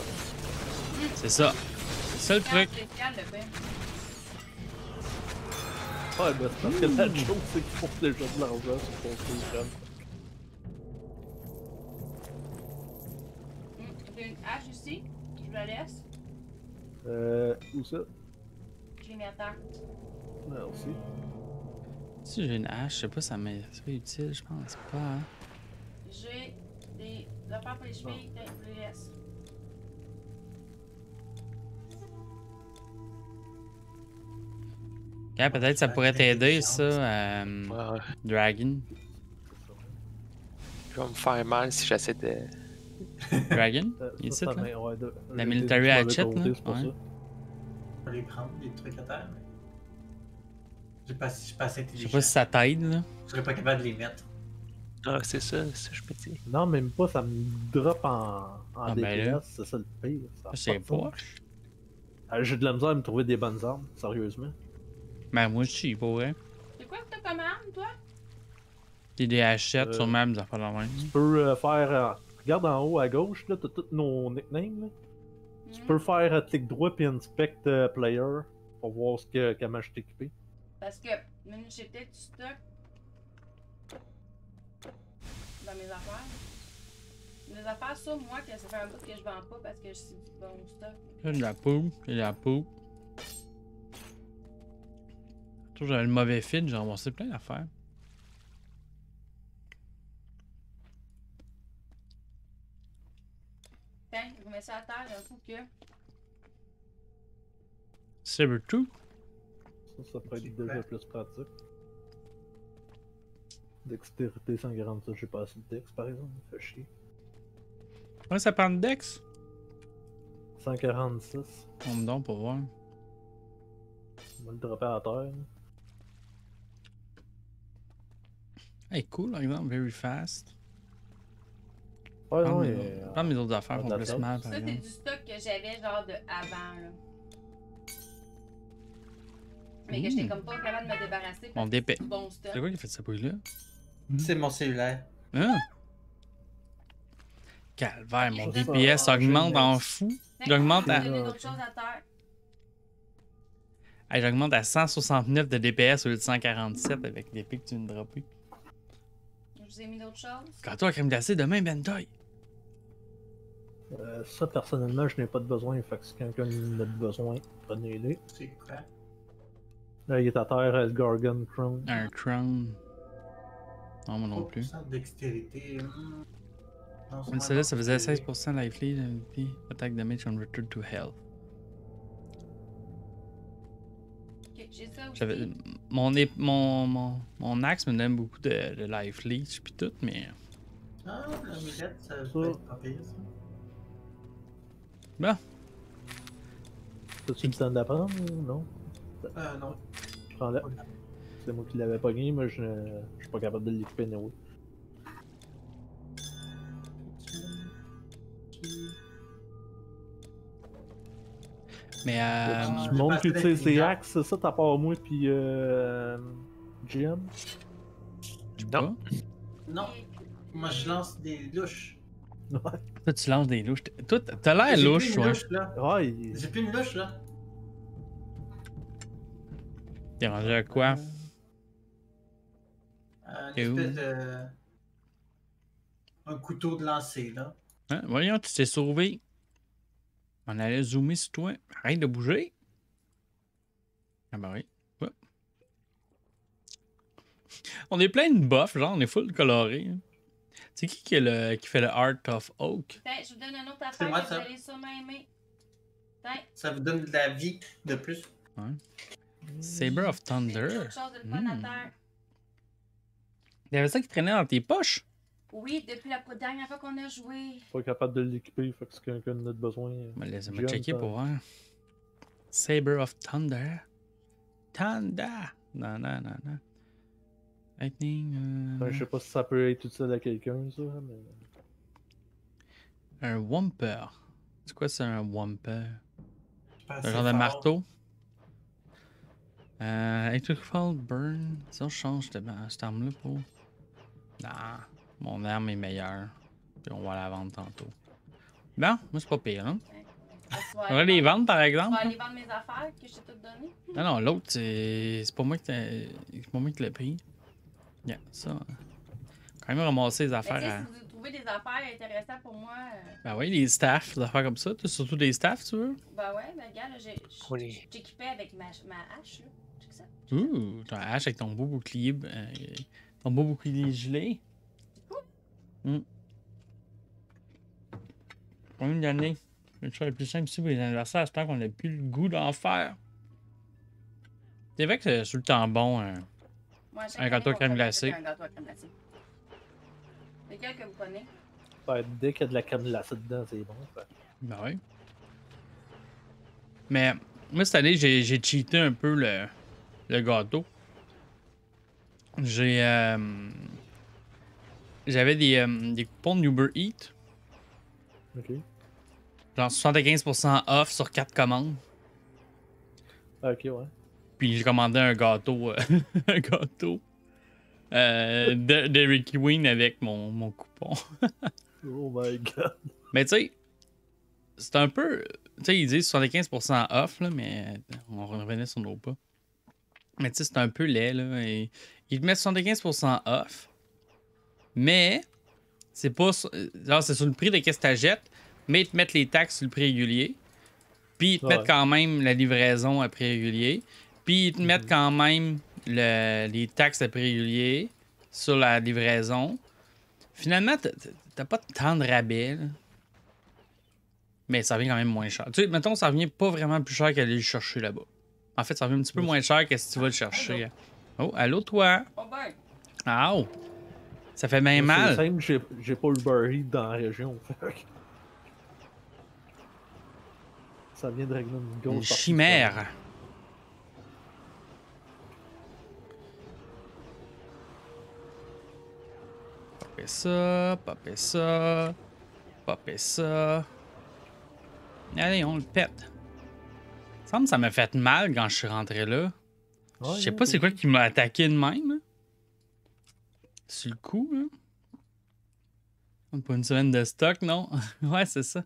C'est ça. C'est ça le truc. Spécial, le pain. Ouais, ben, c'est parce que la chose, c'est qu'ils font déjà de l'argent sur ton téléphone. J'ai une hache ici, je la laisse, Où ça? je l'ai mis à terre. Merci. Si j'ai une hache, je sais pas, c'est pas utile, je pense pas. Hein? J'ai des affaires pour les chevilles, je les laisse. Yeah, peut-être ça pourrait t'aider, ça, Ouais, Dragon. je vais me faire mal si j'essaie de. Dragon? Il est Ça, ici, là? ouais, La j'ai military été du mauvais hatchet, côté, là? c'est pour Ouais. ça. On va les prendre, des trucs à terre. Mais... je suis pas assez Je sais intelligent. pas si ça t'aide, là. Je serais pas capable de les mettre. Ah, c'est ça je me dis. Non, même pas, ça me drop en Ah, ben là. DPS, c'est ça le pire. Ça a C'est pas de sens. poche. J'ai de la misère à me trouver des bonnes armes, sérieusement. Ben, moi, je suis pour vrai. C'est quoi que t'as comme arme, toi? T'es des hachettes, Euh, sur même, des affaires de même. Tu peux faire. Regarde en haut à gauche, là, t'as tous nos nicknames. Là. Tu peux faire clic droit puis inspect player pour voir comment je t'ai équipé. Parce que j'ai peut-être du stock dans mes affaires. Mes affaires, ça, moi, que ça fait un bout que je vends pas parce que c'est du bon stock. Là, de la poupe, j'ai de la poupe. Toujours j'avais le mauvais fit, j'ai ramassé plein d'affaires. Tiens, je vous mets ça à terre d'un coup que. Sabertooth? Ça peut être C'est déjà quoi? plus pratique. Dextérité 140, ça, j'ai pas assez de dex par exemple, fait chier. Ouais, ça prend de Dex? 146, On me donne pour voir. on va le dropper à terre. Là. Hey, cool, par exemple, very fast. Ouais, Prends non, mes autres affaires font de la plus sauce. mal, par Ça, c'est exemple. du stock que j'avais genre de avant, là. Mais que j'étais comme pas capable de me débarrasser. Mon parce que DP. c'est du bon stock. C'est quoi qui fait ce bruit-là? C'est mon cellulaire. Hein? Calvaire, mon Ça, DPS ça, augmente génial. en fou. Tiens, J'augmente à... j'ai donné d'autres choses à terre. Hey, j'augmente à 169 de DPS au lieu de 147 avec l'épée que tu viens de dropper. Je vous ai mis d'autres choses. Quand toi, crème glacée, demain, Bentoy. Ça, personnellement, je n'ai pas de besoin, fait que si quelqu'un en a besoin, prenez-les. C'est quoi? Là, il est à terre, le Gargan Crown. Un crown. Non, moi non 3% plus. de dextérité. Non, c'est Mais moins celle-là, bon ça que faisait celui-là. 16% lively, attack damage on return to health. Ok, j'ai ça aussi. J'avais mon axe me donne beaucoup de life leech pis tout, mais Ah, l'amulette, ça peut être pas pire, ça. bon, T'as-tu le temps d'apprendre ou non? Non. Prends-la. C'est moi qui l'avais pogné, mais je suis pas capable de l'équiper, anyway. mais Tu montres que tu sais ses axes, c'est ça, t'as part moi puis GM? je sais Non. pas. Non. Moi, je lance des louches. Ouais. Toi, tu lances des louches. Toi, t'as l'air J'ai louche, plus une ouais. louche, là. Ouais, J'ai plus une louche, là. T'es rendu à quoi? Une Et où? espèce de... Un couteau de lancer, là. Hein? Voyons, tu t'es sauvé. On allait zoomer sur toi. Arrête de bouger. Ah ben oui. Ouais. On est plein de buffs, genre, on est full coloré. Hein. C'est qui qui fait le Art of Oak? Tiens, je vous donne un autre C'est affaire moi, que vous ça. allez sûrement aimer. Tiens, Ça vous donne de la vie de plus. Ouais. Saber of c'est Thunder. autre chose de le fun à terre. Il y avait ça qui traînait dans tes poches? Oui, depuis la dernière fois qu'on a joué. Pas capable de l'équiper, fait que si quelqu'un en a besoin. Laisse-moi John, checker t'as- pour voir. Saber of Thunder. Thunder! Non, non, non, non. Lightning. Ben, je sais pas si ça peut être utile à quelqu'un, ça, mais. Un Wumper. C'est quoi ça, un Wumper? Pas Un assez genre de fort. marteau? Electrical Burn. Si on change cette arme-là pour. Non, mon arme est meilleure. Puis on va la vendre tantôt. Bon, moi c'est pas pire, hein? On On va les vendre par On exemple? va aller vendre mes affaires que je t'ai toutes données. Non, non, l'autre, c'est pas moi qui l'ai pris. Yeah, ça. Quand même ramasser les Mais affaires tu sais, à. si vous trouvez des affaires intéressantes pour moi, Ben oui, les staffs, des affaires comme ça. T'as surtout des staffs, tu veux? ben ouais, ben gars, là, Oui. j'équipais avec ma hache, là. Check ça. Ouh, ton hache avec ton beau bouclier. Ton beau bouclier gelé. Combien d'années? Le choix le plus simple ici pour les anniversaires, j'espère qu'on n'a plus le goût d'en faire. C'est vrai que c'est tout le temps bon. Moi, chaque Un année, gâteau on crème prenait glacée. Un gâteau à crème glacée. Lequel que vous prenez? Ben, dès qu'il y a de la crème glacée dedans, c'est bon. Fait. Ben oui. Mais moi, cette année, j'ai cheaté un peu le gâteau. J'avais des coupons de Uber Eats. Ok. Genre 75% off sur 4 commandes. Ok, ouais. Puis j'ai commandé un gâteau. Un gâteau. De Ricky Wayne avec mon coupon. Oh my god. Mais tu sais, c'est un peu. Tu sais, ils disent 75% off, là, mais on revenait sur nos pas. Mais tu sais, c'est un peu laid, là. Et ils te mettent 75% off. Mais, c'est pas. Genre, c'est sur le prix de qu'est-ce que t'achètes, mais ils te mettent les taxes sur le prix régulier. Puis ils te mettent quand même la livraison à prix régulier. Puis ils te mettent quand même les taxes à prix régulier sur la livraison. Finalement, t'as pas tant de rabais, là. Mais ça revient quand même moins cher. Tu sais, mettons, ça revient pas vraiment plus cher qu'aller le chercher là-bas. En fait, ça revient un petit peu moins cher que si tu vas le chercher. Oh, allô, toi? Oh ben! Ow! Ça fait bien C'est mal. simple, j'ai pas le Uber Eats dans la région. Fait que ça vient de régler une grosse Une partie de chimère. Popper ça, popper ça, popper ça. Allez, on le pète. Il me semble que ça m'a fait mal quand je suis rentré là. ça. Ouais, Je sais pas c'est quoi qui m'a attaqué de même. Là. Sur le coup, là. Pas une semaine de stock, non? Ouais, c'est ça.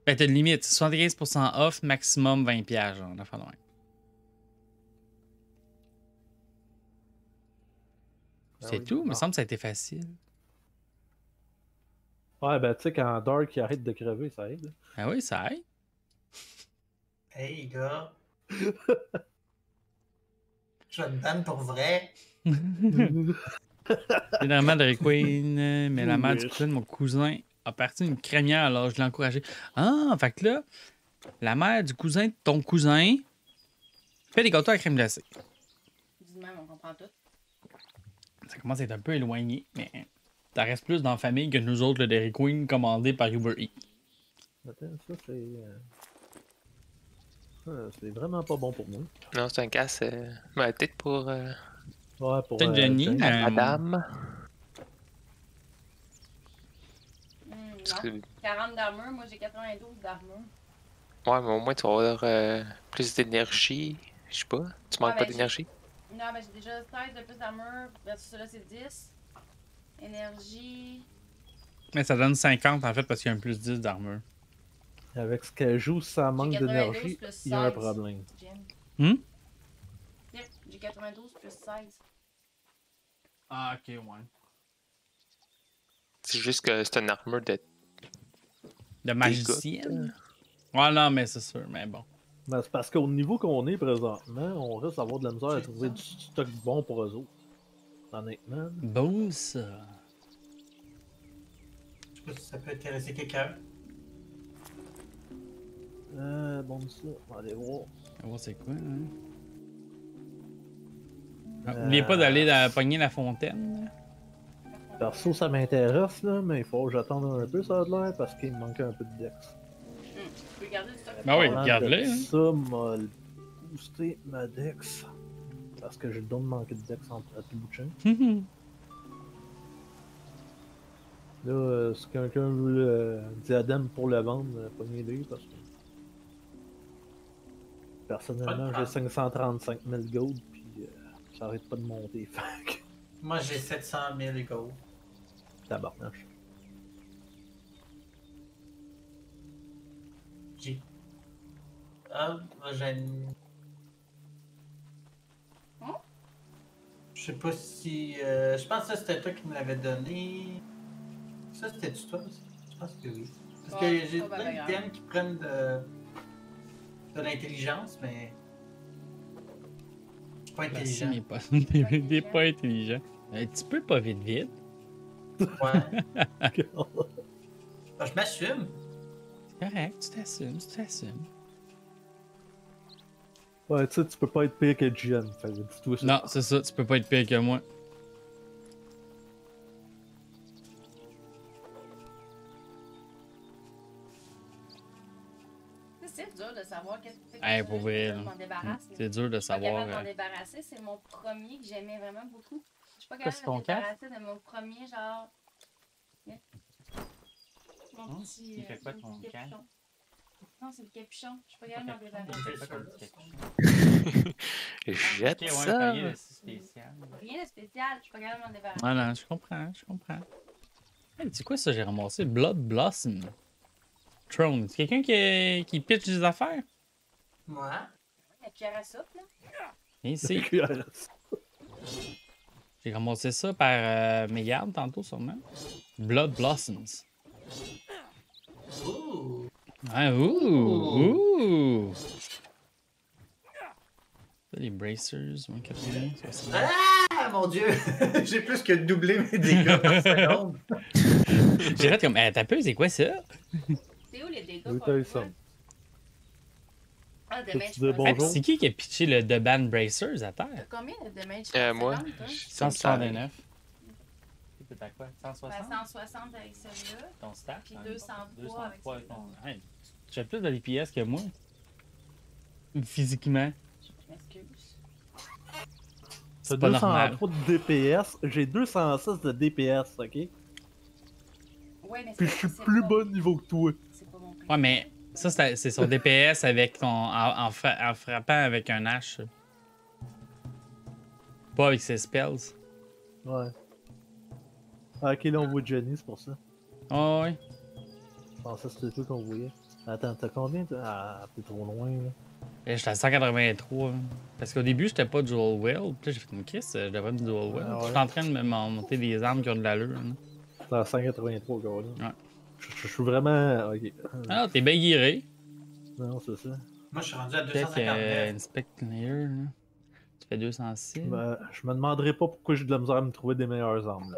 Ben, t'as une limite. 75% off, maximum 20$, genre. On a fait loin. C'est tout? Il me semble que ça a été facile. Ouais, ben tu sais, quand Dark il arrête de crever, ça aide. Ah oui, ça aide. Hey, gars. Je vais te donne pour vrai. Généralement, de Queen, mais la mère du Oui. cousin de mon cousin a parti une crémière, alors je l'ai encouragé. Ah, fait que là, la mère du cousin de ton cousin fait des gâteaux à crème glacée. Dis même, on comprend tout. Ah, Ça commence à être un peu éloigné, mais ça reste plus dans la famille que nous autres, le Dairy Queen commandé par Uber Eats. Attends, ça c'est vraiment pas bon pour moi. Non, c'est un casse. Ben, peut-être pour Ouais, pour Peut-être Jenny, Jane. mais- madame. Parce que- Non. 40 d'armure, moi j'ai 92 d'armure. Ouais, mais au moins, tu vas avoir plus d'énergie. Je sais pas. Tu manques Ouais, pas ben, d'énergie? Non, mais j'ai déjà 16 de plus d'armure, versus celui-là c'est 10. Énergie. Mais ça donne 50 en fait parce qu'il y a un plus 10 d'armure. Avec ce qu'elle joue, si ça manque 92 d'énergie, plus il y a un 16. problème. Jim. Hmm? Yep, j'ai 92 plus 16. Ah, ok, ouais. C'est juste que c'est une armure de De magicienne? Ouais, non, mais c'est sûr, mais bon. Ben, c'est parce qu'au niveau qu'on est présentement, on risque d'avoir de la misère à trouver du stock bon pour eux autres. Honnêtement. Bon, ça. Je sais pas si ça peut intéresser quelqu'un. Bon, ça, on va aller voir. On va voir c'est quoi, hein? N'oubliez pas d'aller pogner la fontaine. Perso, ça m'intéresse, là, mais il faut que j'attende un peu, ça a l'air, parce qu'il me manque un peu de dex. Tu peux garder le stock. Ben oui, Parlant garde-le, de hein. Ça m'a boosté ma dex. Parce que j'ai le don de manquer de dex à tout bout de champ. Là, si quelqu'un veut un diadème pour le vendre, pognez-le, parce que... Personnellement, j'ai 535 000 gold, puis ça arrête pas de monter, fait Moi, j'ai 700 000 gold. tabarnache. J'ai. Ah, moi, j'ai une. Hein? Je sais pas si. Je pense que ça, c'était toi qui me l'avais donné. Ça, c'était-tu toi aussi? Je pense que oui. Parce Ouais, que j'ai pas plein grave. d'items qui prennent de l'intelligence, mais. Je suis pas La intelligent. scène est pas... T'es pas intelligent. Un petit peu pas vite vite. Ouais. Ah, je m'assume. C'est correct, tu t'assumes, tu t'assumes. Ouais, tu sais, tu peux pas être pire que GM, fait que dis-toi ça. Non, c'est ça, tu peux pas être pire que moi. C'est dur de savoir qu'est-ce que c'est. Hey, pour vrai, Je là. m'en débarrasse. C'est dur de Je suis pas savoir. capable de m'en débarrasser. C'est mon premier que j'aimais vraiment beaucoup. Je suis pas Quoi, capable c'est de ton me cas? débarrasser de mon premier, genre. Mon Hein? petit. Il fait quoi, mon ton petit cas? capuchon. Non, c'est le capuchon. Je suis pas capable de m'en débarrasser. Jette Ok, ouais, ça. rien de spécial. Rien de spécial. Je suis pas capable de m'en débarrasser. Voilà, je comprends, je comprends. Hey, c'est quoi ça, j'ai ramassé? Blood Blossom. Throne. C'est quelqu'un qui pitch des affaires? Moi. La cuillère à soupe, là. Ici. J'ai ramassé ça par mes gardes tantôt, sûrement. Blood Blossoms. Ouh. Ah, ouh! Ça, les bracers, 180, 60. Ah, mon dieu! J'ai plus que doublé mes dégâts par seconde. J'ai fait comme, t'as peu, c'est quoi ça? C'est où les dégâts? Oui, qu'on t'as eu voit? ça. Ah, Tu damage. dis per bonjour? Ah, puis c'est qui a pitché le The Band Bracers à T'as terre? combien de damage? Moi, seconde, toi? 169. T'as quoi? 160? Ben, 160 avec celui-là. Ton stack? Puis 203 avec celui-là. Hey, tu as plus de DPS que moi. Physiquement. Je m'excuse. T'as pas normal. 203 de DPS, j'ai 206 de DPS, ok? Ouais, mais Puis je suis plus pas- bas niveau que toi. C'est pas mon prix. Ouais, mais ça, c'est son DPS avec en frappant avec un H. Pas avec ses spells. Ouais. Ah, ok, là on voit Jenny, c'est pour ça. Oh, ouais. Je pensais que c'était toi qu'on voyait. Attends, t'as combien? Ah, t'es trop loin, là. Et j'étais à 183. hein. Parce qu'au début, j'étais pas Dual Will. Puis là, j'ai fait une kiss, je devrais me Dual Will. Ah ouais. Je suis en train de me monter des armes qui ont de l'allure. hein. T'es à 183, gars, là. Ouais. Je suis vraiment... Ok. Ah, t'es bien guiré. Non, c'est ça. Moi, je suis rendu à Peut-être 259. Inspect Layer, là. Tu fais 206. Ben, je me demanderais pas pourquoi j'ai de la misère à me trouver des meilleures armes, là.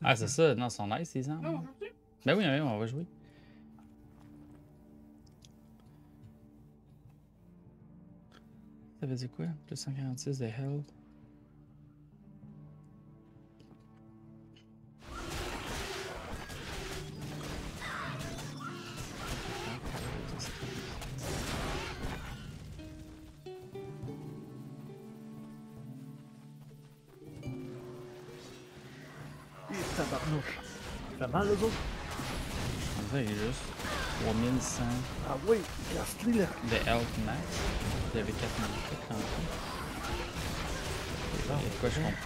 Ah, c'est ça. Non, ils sont nice, ces armes. Non, Ben oui, oui, on va jouer. Ça veut dire quoi? Plus 146 de health. Tabarnouche. Ça fait mal, les autres? Ça, il est juste 3100 Ah oui, casse-les, là. de health max. Vous avez 4000 tantôt. Et quoi, je comprends pas.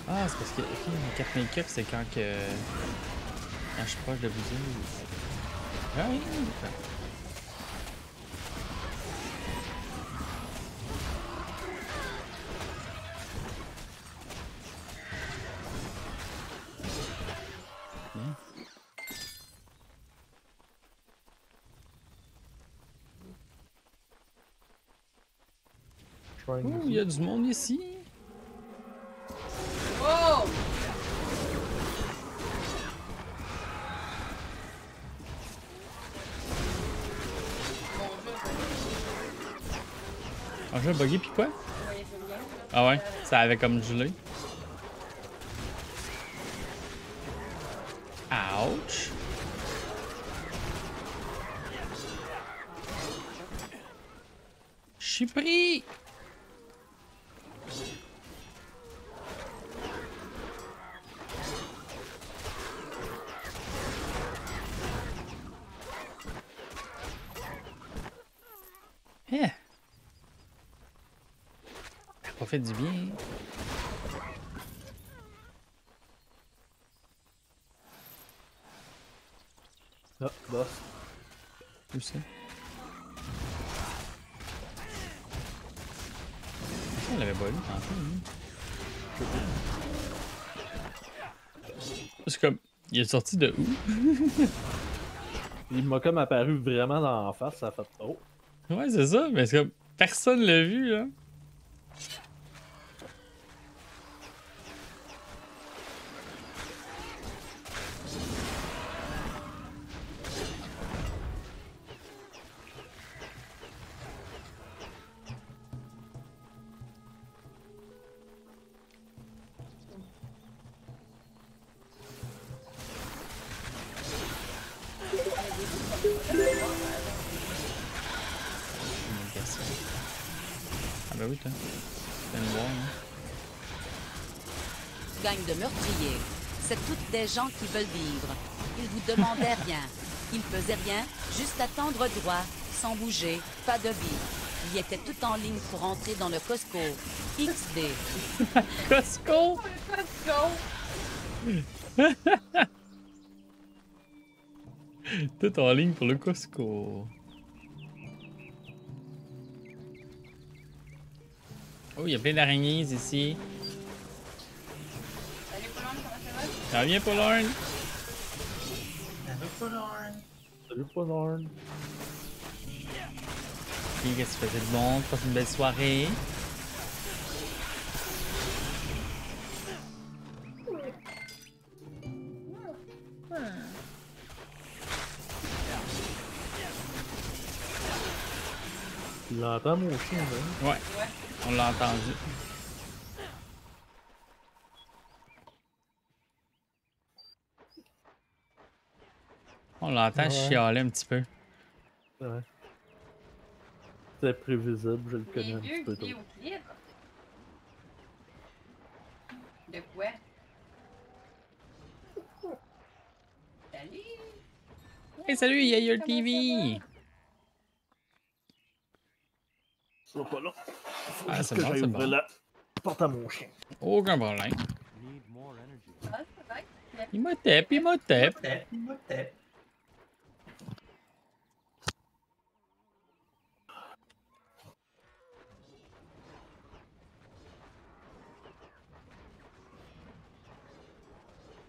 Ah, c'est parce que ok, 4000 cups, c'est quand je suis proche de vous. Ah oui, d'accord. shrine. Ouh, ici. il y a du monde ici. Wow! Mon jeu, Ah, j'ai bugué pis quoi? vous voyez plus rien. là. Ah ouais, ça avait comme gelé. Ouch! Je suis pris! Eh! Ça a pas fait du bien. Ah, boss. Où ça? On l'avait pas vu tantôt, lui. C'est comme. Il est sorti de où? Il m'a comme apparu vraiment dans la face, ça a fait oh. Ouais, c'est ça, mais c'est comme. Personne l'a vu, là. Ah ben oui, toi. C'est une voir, hein. Gang de meurtriers. C'est toutes des gens qui veulent vivre. Ils vous demandaient rien. Ils faisaient rien, juste attendre droit, sans bouger, pas de vie. Ils étaient tout en ligne pour entrer dans le Costco. XD. Costco! Let's go! Tout en ligne pour le Costco. Oh, il y a plein d'araignées ici. Salut, Poulon, comment ça va? Ça va bien, Paulorne? Salut, Poulorne. Salut, Ponorn. Puis, qu'est-ce que tu faisais de bon? Tu passes une belle soirée? Tu l'entends, mon chien, là? Ouais, on l'a entendu. On l'entend Ouais. chialer un petit peu. Ouais. C'est prévisible, je le connais Les un petit vieux peu trop. vidéoclips. De quoi? Salut! Hey, salut, Yayer TV! Ça va pas là. Faut Ah, juste c'est que bon, j'aille c'est ouvrir bon. la porte à mon chien. Aucun problème. Ah, c'est vrai. Il m'a tape, il m'a tape. Motep.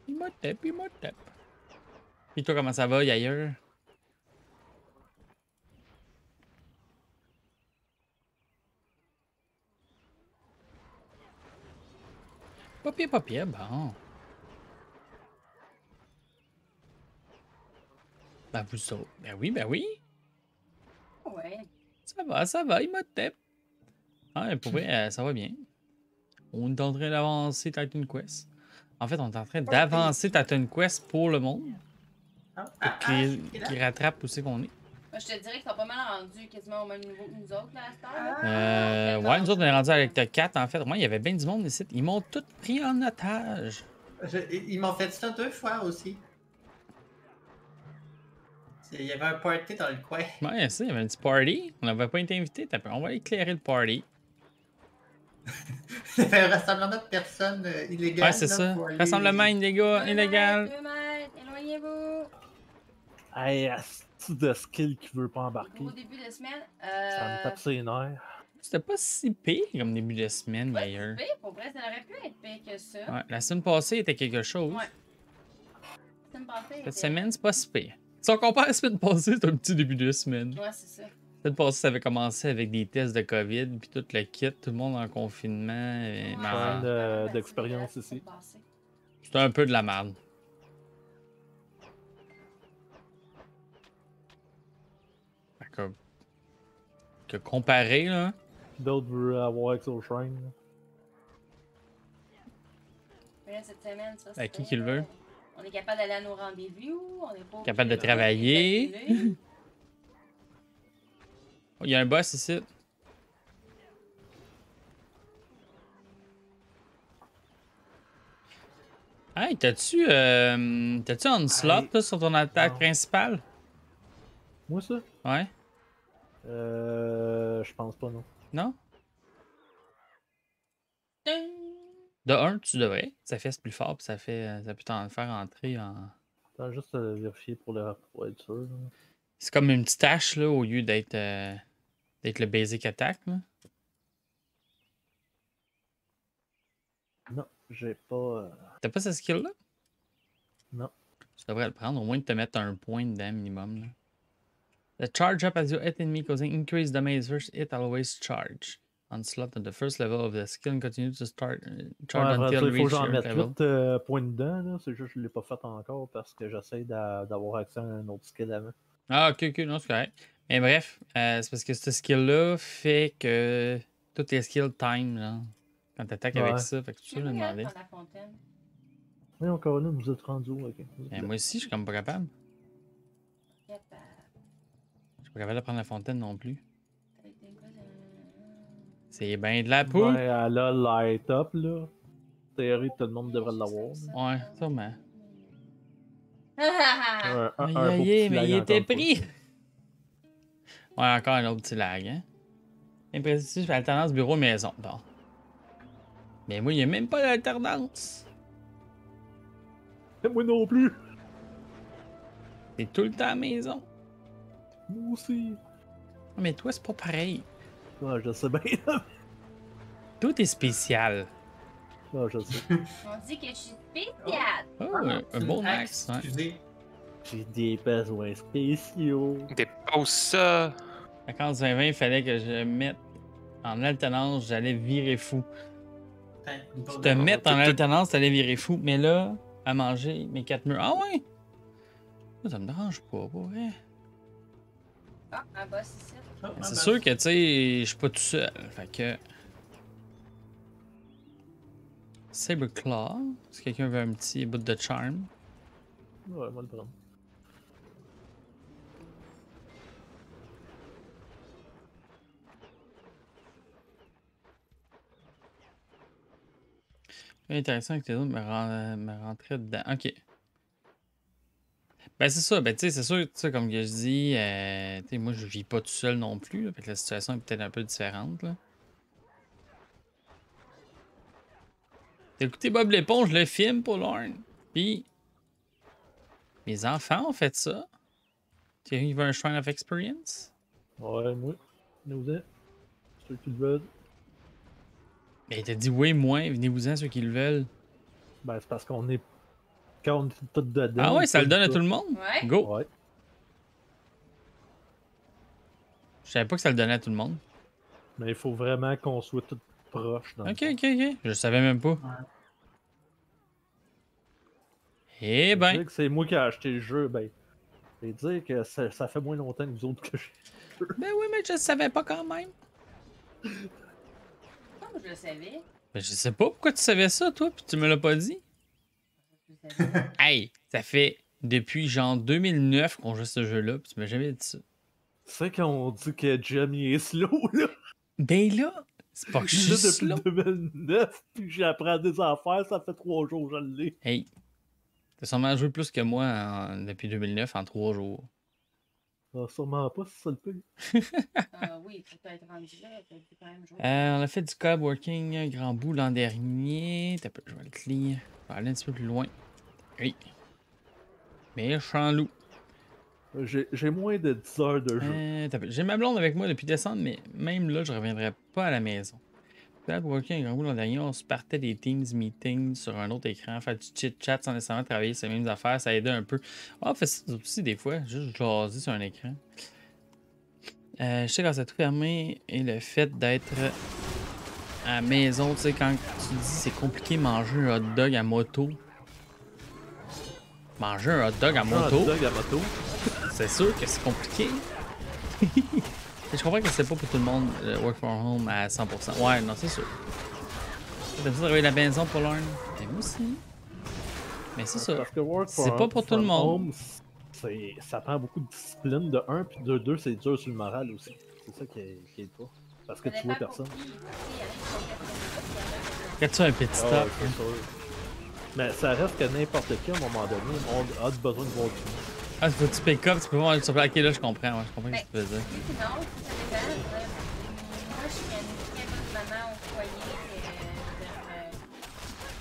Il m'a tape, il m'a tape. Puis toi, comment ça va, Yayer? Pas pire, bon. Ben, vous autres. Ben oui, ben oui. Ouais. Ça va, il m'a tape. Ah, mais pour vrai, ça va bien. On est en train d'avancer Titan Quest. En fait, on est en train d'avancer Titan Quest pour le monde. Pour qu'il rattrape où c'est qu'on est. Moi, je te dirais qu'ils sont pas mal rendus quasiment au même niveau que nous autres, là, à cette heure. Ouais, nous autres, on est rendu avec le 4 en fait. Moi, il y avait bien du monde ici. Ils m'ont tous pris en otage. Ils m'ont fait ça 2 fois aussi. Il y avait un party dans le coin. Ouais, ça, il y avait un petit party. On n'avait pas été invités. On va éclairer le party. Il y avait un rassemblement de personnes illégales. Ouais, c'est là, ça. pour aller- Rassemblement illégal. 2 mètres, éloignez-vous! Hey, asti de skill qui veut pas embarquer. Gros début de semaine. Ça me tape ses nerfs. C'était pas si pire comme début de semaine, Pas d'ailleurs. si pire, pour vrai, ça aurait pu être pire que ça. Ouais, la semaine passée était quelque chose. Ouais. La semaine passée, Cette était- semaine, c'est pas si pire. Si on compare à la semaine passée, c'est un petit début de semaine. Ouais, c'est ça. Peut-être passé, ça avait commencé avec des tests de COVID, puis tout le kit, tout le monde en confinement. Et Ouais, Plein c'est d'expérience c'est ici. passé. c'était un peu de la merde. Fait que comparé, là, D'autres veulent avoir Exo Shrine. là. Mais là, cette semaine, ça, À qui c'était, qui le veut? On est capable d'aller à nos rendez-vous, on n'est pas Capable de obligé travailler. s'annuler. il y a un boss ici. Hey, t'as-tu Onslaught Hey, là, sur ton attaque non. principale? Moi, ça? Ouais? Je pense pas, non. Non? Ding! De un, tu devrais. Ça fait plus fort, puis ça peut t'en faire entrer en. Attends juste à vérifier pour être sûr. là. C'est comme une petite hache, là, au lieu d'être le basic attack, là. Non, j'ai pas. T'as pas ce skill-là? Non. Tu devrais le prendre, au moins de te mettre un point dedans minimum. Là. The charge up as you hit enemy causing increased damage first hit always charge. Onslaught at the first level of the skill and continue to start charge Ouais, until il faut que reach j'en your mette level. 8 points dedans, là. C'est juste que je l'ai pas fait encore parce que j'essaie d'avoir accès à un autre skill avant. Ah, ok, non, c'est correct. Mais bref, c'est parce que ce skill-là fait que tous tes skills time, là. Quand t'attaques avec Ouais. ça, fait que tu C'est je me pas grave demandais. dans la fontaine. Mais encore là, vous êtes rendu où? Ok. Moi aussi, je suis comme pas capable. Capable. Je suis pas capable de prendre la fontaine non plus. Avec des gars C'est bien de la poule. Ouais, elle a light up, là. En théorie, tout le monde devrait l'avoir. là. Ouais, sûrement. Ah, Un Aïe, beau aïe, petit mais lag il encore était une fois. pris. Ouais, encore un autre petit lag, hein. Impressionnant, alternance bureau-maison. Bon. Mais moi, il n'y a même pas d'alternance. Moi non plus! C'est tout le temps à la maison. Moi aussi! Mais toi, c'est pas pareil. Ah, je sais bien. Tout est spécial. Ah, je sais. on dit que je suis spéciale. Oh, Ah, un beau max. Ouais. Excusez. J'ai des besoins spéciaux. Dépose ça. À 2020, il fallait que je mette en alternance, j'allais virer fou. Tu te mettre en alternance, t'allais virer fou. Mais là, à manger mes 4 murs. Ah ouais? Ça me dérange pas, pour vrai. Ah, un boss ici. C'est sûr que, tu sais, je suis pas tout seul. Fait que. Saberclaw. Si quelqu'un veut un petit bout de charm. Ouais, moi le prendre. Intéressant que les autres me rentraient dedans. Ok. Ben, c'est ça. Ben, tu sais, c'est sûr, tu sais, comme que je dis, tu sais, moi, je vis pas tout seul non plus. Là, fait que la situation est peut-être un peu différente. Là. T'as écouté Bob l'éponge, le film, pour Lorne. Puis, mes enfants ont fait ça. Thierry veut un Shrine of Experience. Ouais, moi. Venez-vous-en. Ceux qui le veulent. Mais il t'a dit oui, moi, venez-vous-en ceux qui le veulent. Ben, c'est parce qu'on est. Quand on est tout dedans. Ah ouais, ça le donne à tout tout le monde? Ouais. Go! Ouais. Je savais pas que ça le donnait à tout le monde. Mais il faut vraiment qu'on soit tous proches. Dans le Ok, fond. ok. Je savais même pas. Eh ben. Dire que c'est moi qui ai acheté le jeu, ben. Et dire que ça fait moins longtemps que vous autres que je. Ben oui, mais je le savais pas quand même. Comme je le savais. Ben je sais pas pourquoi tu savais ça, toi, puis tu me l'as pas dit. Je le savais. Hey, ça fait depuis genre 2009 qu'on joue à ce jeu-là, puis tu m'as jamais dit ça. C'est quand on dit que Jamie est slow, là. Ben là, c'est pas que je Je suis l'ai depuis slow. 2009, puis j'apprends des affaires, ça fait 3 jours que je l'ai. Hey, t'as sûrement joué plus que moi depuis 2009 en 3 jours. Ah, sûrement pas, c'est ça le pire. Oui, faut être rendu là, t'as dû quand même jouer. On a fait du cab working grand bout l'an dernier. T'as pas joué le clear. On va aller un petit peu plus loin. Oui. Méchant loup. J'ai moins de 10 heures de jeu. J'ai ma blonde avec moi depuis décembre, mais même là, je reviendrai pas à la maison. Cab working grand bout l'an dernier, on se partait des Teams meetings sur un autre écran, faire du chit-chat sans nécessairement travailler sur les mêmes affaires, ça aidait un peu. Ah, on fait ça aussi des fois, juste jaser sur un écran. Je sais quand c'est tout fermé et le fait d'être à la maison, tu sais, quand tu dis c'est compliqué manger un hot dog à moto. Manger un hot dog à moto, Un dog à moto. c'est sûr que c'est compliqué. Je comprends que c'est pas pour tout le monde le work from home à 100%. Ouais, non, c'est sûr. T'aimes ça travailler à la maison pour l'un? Et moi aussi. Mais c'est ça. Parce que work C'est from- pas pour tout le from monde. home, ça prend beaucoup de discipline de 1, puis de 2, c'est dur sur le moral aussi. C'est ça qui est pas. Parce que Ça tu vois dépend pour personne. qui. Tu sais, il y en a qui sont 90, il y en a qui Quand tu fais un petit Ah, stop, ouais, c'est sûr. Mais ça reste que n'importe qui, à un moment donné, on a besoin de voir du monde. ah, faut que tu pick up, tu peux voir sur ok, là, je comprends, ouais, je comprends ce que tu veux dire. Oui, puis non, ça dépend. Moi, je suis une très bonne maman au foyer.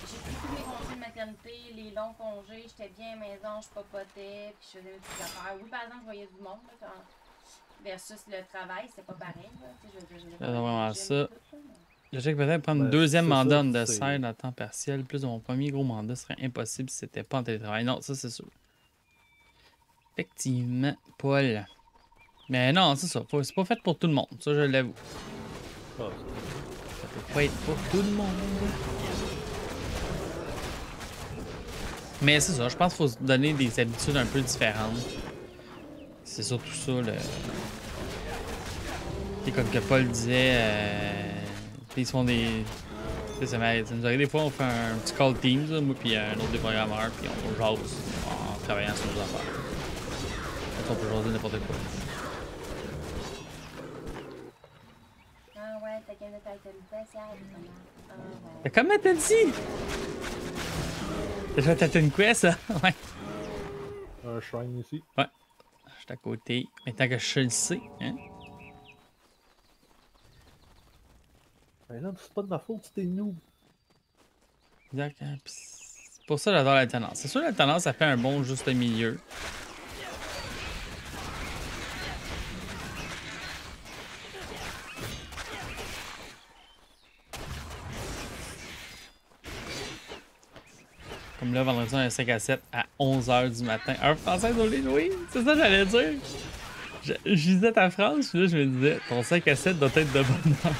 J'ai pris tous mes congés de maternité, les longs congés, j'étais bien à la maison, je papotais, puis je faisais mes petites affaires. Oui, par exemple, je voyais du monde, là, versus le travail, c'est pas pareil. Là. Tu sais, je C'est vraiment ça. Tout, là. Je sais que peut-être prendre Ben, un deuxième c'est ça, mandat de c'est- side à temps partiel, plus de mon premier gros mandat serait impossible si c'était pas en télétravail. Non, ça c'est sûr. Effectivement, Paul. Mais non, c'est ça. C'est pas fait pour tout le monde, ça je l'avoue. Ah, Ça peut pas être pour tout le monde. Mais c'est ça, je pense qu'il faut se donner des habitudes un peu différentes. C'est surtout ça, le... Et comme que Paul disait, ils se font des... Tu sais, ça nous arrive des fois, on fait un petit call Teams, là, moi puis un autre déprogrammeur, puis on jase en travaillant sur nos affaires. On peut jaser n'importe quoi. Ah ouais, t'as gagné ta spéciale. Ah ouais. Mais comment t'as dit? T'as fait ta Titan Quest, ça? Ouais. un shrine ici. Je suis à côté. Mais tant que je le sais, hein? Mais là, c'est pas de ma faute, c'était nous. Exact. Hein? Puis c'est pour ça que j'adore l'alternance. C'est sûr, l'alternance, ça fait un bon juste milieu. Comme là, vendredi, on a un 5 à 7 à 11h du matin. Heure française, on oui, c'est ça que j'allais dire. Je disais ta phrase, puis là, je me disais, ton 5 à 7 doit être de bonne heure.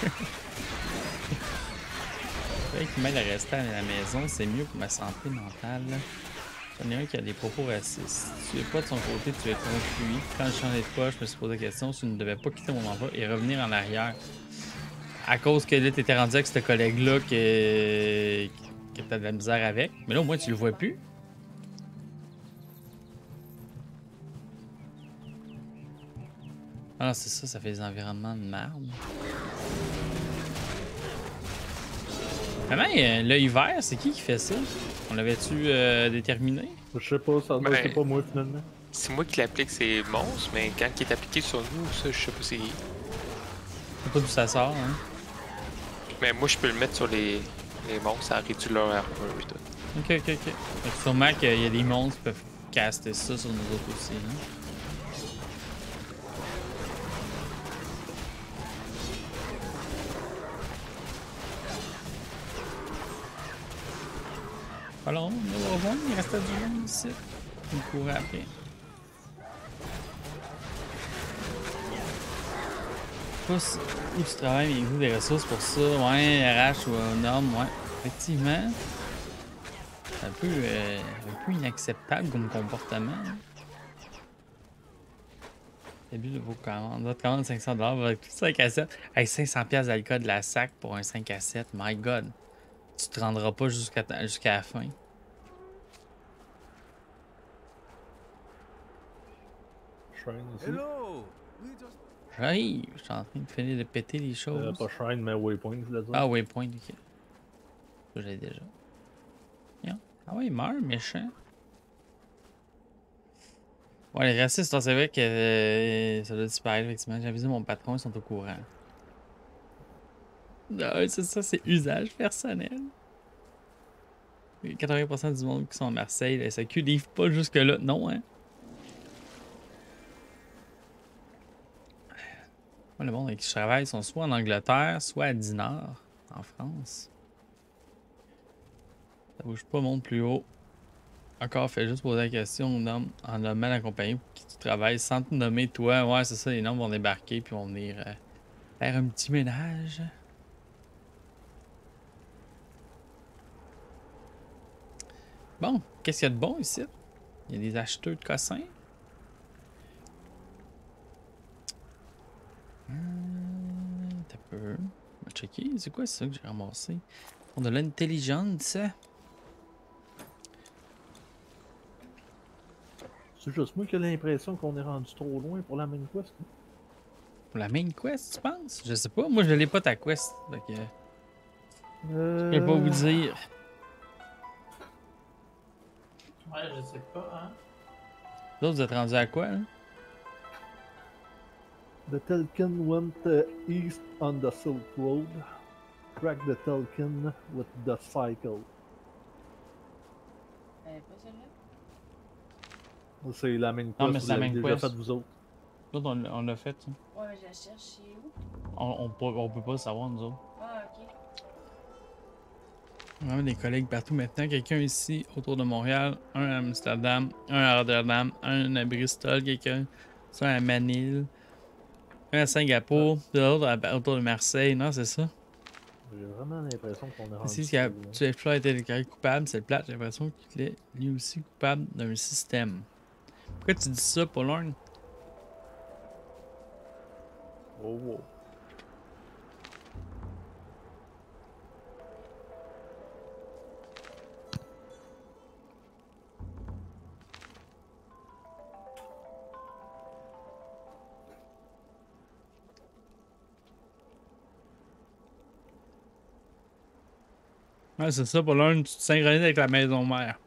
C'est vrai qu'il m'aide à rester à la maison, c'est mieux pour ma santé mentale. J'en ai un qui a des propos racistes. Si tu es pas de son côté, tu es contre lui. Quand je changeais de poste, je me suis posé la question si tu ne devais pas quitter mon emploi et revenir en arrière. À cause que là, tu étais rendu avec ce collègue-là que t'as de la misère avec. Mais là, au moins, tu le vois plus. Ah non, c'est ça, ça fait des environnements de merde. Vraiment, l'œil vert, c'est qui fait ça? On l'avait-tu déterminé? Je sais pas, ça Ben, c'est pas moi finalement. C'est moi qui l'applique, c'est monstre, mais quand il est appliqué sur nous, ça, je sais pas c'est. Je sais pas d'où ça sort, hein? Mais moi, je peux le mettre sur les monstres, ça réduit leur armure et tout. Ok, ok, ok. Fait que sûrement qu'il y a des monstres qui peuvent caster ça sur nous autres aussi, hein? Alors, on va revoir, il restait du monde ici. On courait après. Je sais pas où tu travailles, mais il faut des ressources pour ça. Ouais, RH ou un homme, ouais. Effectivement. C'est un peu inacceptable comme comportement. Hein. Début de vos commandes. Votre commande 500$ va être 5 à 7. Hey, 500$ d'alcool de la sac pour un 5 à 7. My God. Tu te rendras pas jusqu'à la fin. Shrine ici. J'arrive. Je suis en train de finir de péter les choses. Pas shrine, mais waypoint, je voulais dire. Ah, waypoint, ok. Ça, j'ai déjà. Bien. Ah ouais, il meurt, méchant. Ouais, les racistes, c'est vrai que ça doit disparaître, effectivement. J'ai avisé mon patron, ils sont au courant. Ah, c'est ça, c'est usage personnel. 80% du monde qui sont à Marseille, la SAQ livre pas jusque-là. Non, hein? Moi, le monde avec qui je travaille sont soit en Angleterre, soit à Dinard, en France. Ça bouge pas, monte plus haut. Encore, fais juste poser la question aux noms en nommant la compagnie pour qui tu travailles sans te nommer toi. Ouais, c'est ça, les noms vont débarquer puis vont venir faire un petit ménage. Bon, qu'est-ce qu'il y a de bon ici? Il y a des acheteurs de cossins. T'as peu. On va checker. C'est quoi ça que j'ai ramassé? On a de l'intelligence. C'est juste moi qui ai l'impression qu'on est rendu trop loin pour la main quest. Pour la main quest, tu penses? Je sais pas. Moi, je l'ai pas ta quest. Fait que je peux pas vous dire. Ouais, je sais pas, hein. L'autre, vous êtes rendu à quoi, là? The Telkin went east on the Silk Road. Track the Telkin with the cycle. Pas celle-là? C'est la main quest. Non, mais vous c'est la l'avez main déjà quest. fait vous autres. L'autre, on l'a fait, ça. Ouais, mais je la cherche chez où? On peut pas le savoir, nous autres. Ah, ok. On a des collègues partout maintenant. Quelqu'un ici, autour de Montréal. Un à Amsterdam, un à Rotterdam, un à Bristol, quelqu'un. Ça à Manille. Un à Singapour, puis l'autre autour de Marseille. Non, c'est ça. J'ai vraiment l'impression qu'on est rendu Ici, trop loin. tu as été déclaré coupable, c'est le plat. J'ai l'impression qu'il est lui aussi coupable d'un système. Pourquoi tu dis ça, Paulorn? Oh, wow. Ouais, c'est ça, Paulorn. Tu te synchronises avec la maison mère.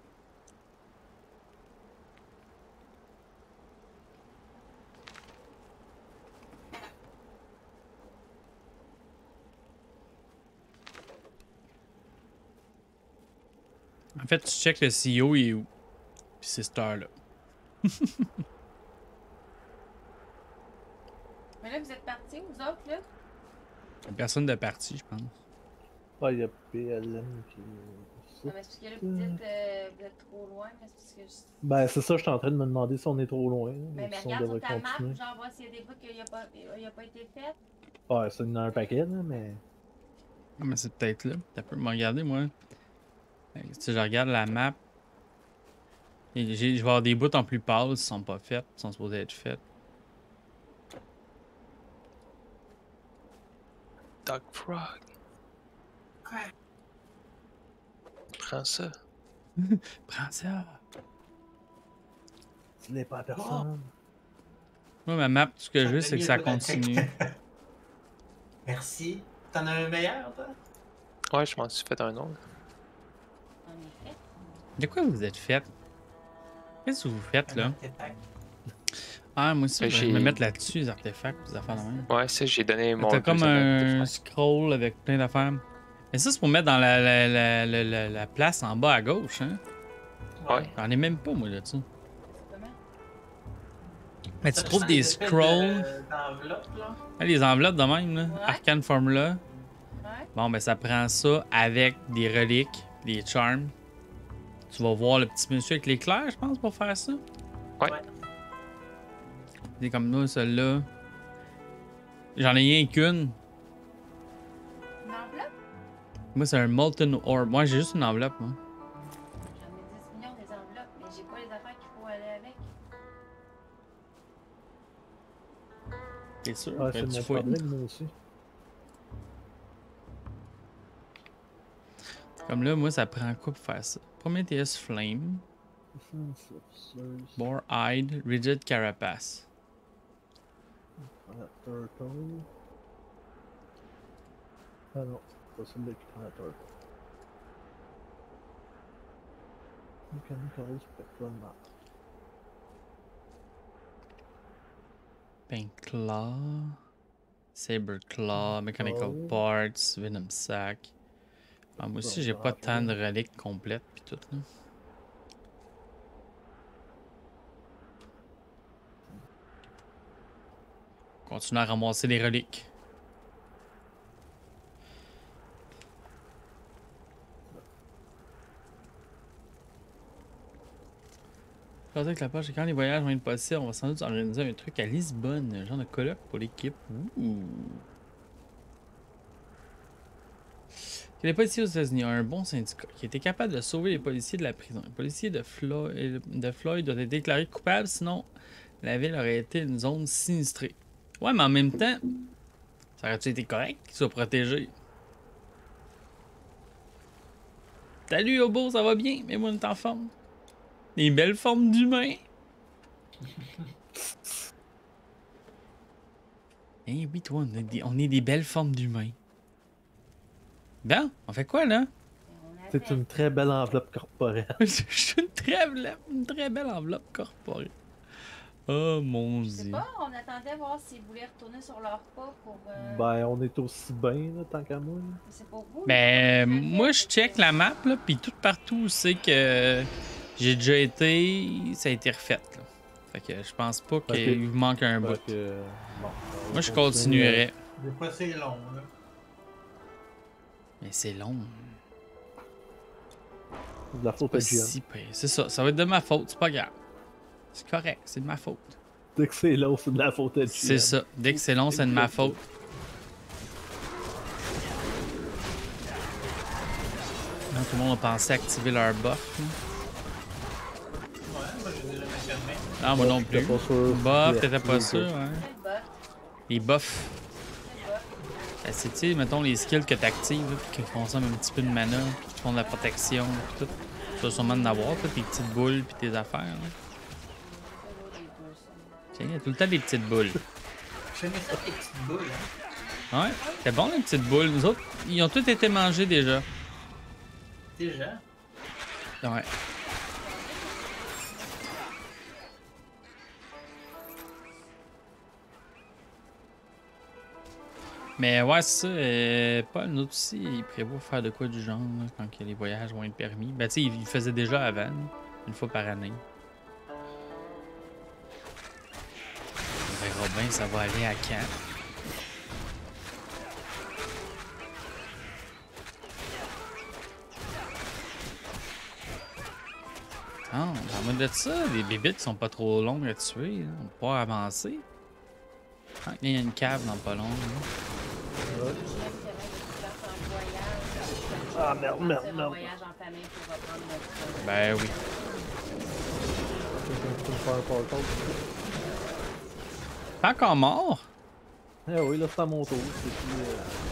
En fait, tu checkes le CEO, il est où? Puis c'est cette heure-là. Mais là, vous êtes partis, vous autres, là? Personne de parti, je pense. Ah, il y a PLM qui. Non, mais c'est parce que là, vous dites vous êtes trop loin, mais c'est parce que je... Ben, c'est ça, je suis en train de me demander si on est trop loin. Mais si on regarde sur devrait ta map, continuer. genre, voir s'il y a des bouts qu'il n'y a pas été fait. Ouais, c'est un paquet, là, mais. Ah, mais c'est peut-être là. Tu peux me regarder, moi. Si je regarde la map, et je vais avoir des bouts en plus pâles qui sont pas faits, qui sont supposés être faits. Dog Frog. Quoi? Prends ça. Prends ça! Tu l'es pas à personne. Moi, ma map, tout ce que je veux, Ça c'est que fait ça mieux de la continue. check. Merci. T'en as un meilleur, toi? Ouais, je m'en suis fait un autre. En effet. De quoi vous êtes fait? Qu'est-ce que vous faites, Un là? artefact. Ah, moi aussi, Ben, je vais me j'ai- mettre là-dessus, les artefacts, les affaires de même. Ouais, ça, j'ai donné mon. T'as comme deuxième un artefact. scroll avec plein d'affaires. Mais ça, c'est pour mettre dans la place en bas à gauche, hein? Ouais. J'en ai même pas, moi, là-dessus. C'est comment? Mais tu Ça trouves prend des espèces scrolls, d'enveloppes, là. les enveloppes de même, là, Ouais. Arcane Formula. Ouais. Bon, ben ça prend ça avec des reliques, des charms. Tu vas voir le petit monsieur avec l'éclair, je pense, pour faire ça. Ouais. C'est comme nous, celle-là. J'en ai rien qu'une. Une enveloppe? Moi, c'est un Molten Orb. Moi, j'ai juste une enveloppe, moi. J'en ai 10 millions des enveloppes, mais j'ai pas les affaires qu'il faut aller avec. T'es sûr? Ouais, Que c'est tu mon fouilles? problème, moi aussi. Comme là, moi, ça prend quoi pour faire ça? Prometheus Flame, Defense officers, Boar Hide, Rigid Carapace. Turtle. Ah non, c'est pas celui-là qui prend la turtle. Mechanical Spectrum Map. Pink Claw, Saber Claw, Mechanical Oh. Parts, Venom Sac. Ah, moi aussi, j'ai pas tant de reliques complètes pis tout, là. Continue à ramasser les reliques. Avec la page, quand les voyages vont être possibles, on va sans doute organiser un truc à Lisbonne, un genre de colloque pour l'équipe. Ouh. Que les policiers aux États-Unis ont un bon syndicat qui était capable de sauver les policiers de la prison. Les policiers de Floyd doivent être déclarés coupables, sinon la ville aurait été une zone sinistrée. Ouais, mais en même temps, ça aurait-tu été correct qu'ils soient protégés? Salut Obo, ça va bien? Mais moi, on est en forme. Des belles formes d'humains. Eh oui, toi, on est des belles formes d'humains. Bon, on fait quoi là? C'est une très belle enveloppe corporelle. C'est une très belle enveloppe corporelle. Oh mon Je sais dieu. pas, on attendait voir s'ils voulaient retourner sur leur pas pour. Ben, on est aussi bien, là, tant qu'à moi. C'est pour vous. Ben, là. moi je check la map là, pis tout partout où c'est que j'ai déjà été, ça a été refait là. Fait que je pense pas qu'il vous manque un bout. Fait que, bon, Moi je continuerai. Des fois, c'est long, là. Mais c'est long. C'est de la faute Pas à Gian. si pire. C'est ça, ça va être de ma faute, c'est pas grave. C'est correct, c'est de ma faute. Dès que c'est long, c'est de la faute à Gian. C'est ça, dès que c'est long, c'est de ma faute. Non, tout le monde a pensé activer leur buff. Là. Ouais, moi, j'ai déjà mentionné. Ah, moi non plus. J'étais pas sûr. Buff, t'étais pas sûr, hein? Quel bot? Les buffs. Quel bot? Ben, c'est, tu sais, mettons les skills que t'actives, là, puis qui consomment un petit peu de mana, puis qui font de la protection, puis tout. Tu vas sûrement en avoir, toi, tes petites boules, puis tes affaires. Là. Tiens, il y a tout le temps des petites boules. J'aimais ça, tes petites boules, hein. Ouais, c'est bon les petites boules. Nous autres, ils ont tous été mangés déjà. Déjà. Ouais. Mais ouais, c'est ça. Paul, nous autres aussi, il prévoit faire de quoi du genre là, quand que les voyages vont être permis. Ben, tu sais, il faisait déjà avant, là, une fois par année. On verra bien, ça va aller à quand. Ah, en mode de ça, les bébites sont pas trop longues à tuer. Là. On peut pas avancer. Ah, il y a une cave dans pas long. Là. Ah, merde, merde, Un merde. voyage en famille pour reprendre notre. Ben oui. Tu me fais un portal. Pas encore mort? Eh oui, là, c'est à mon tour.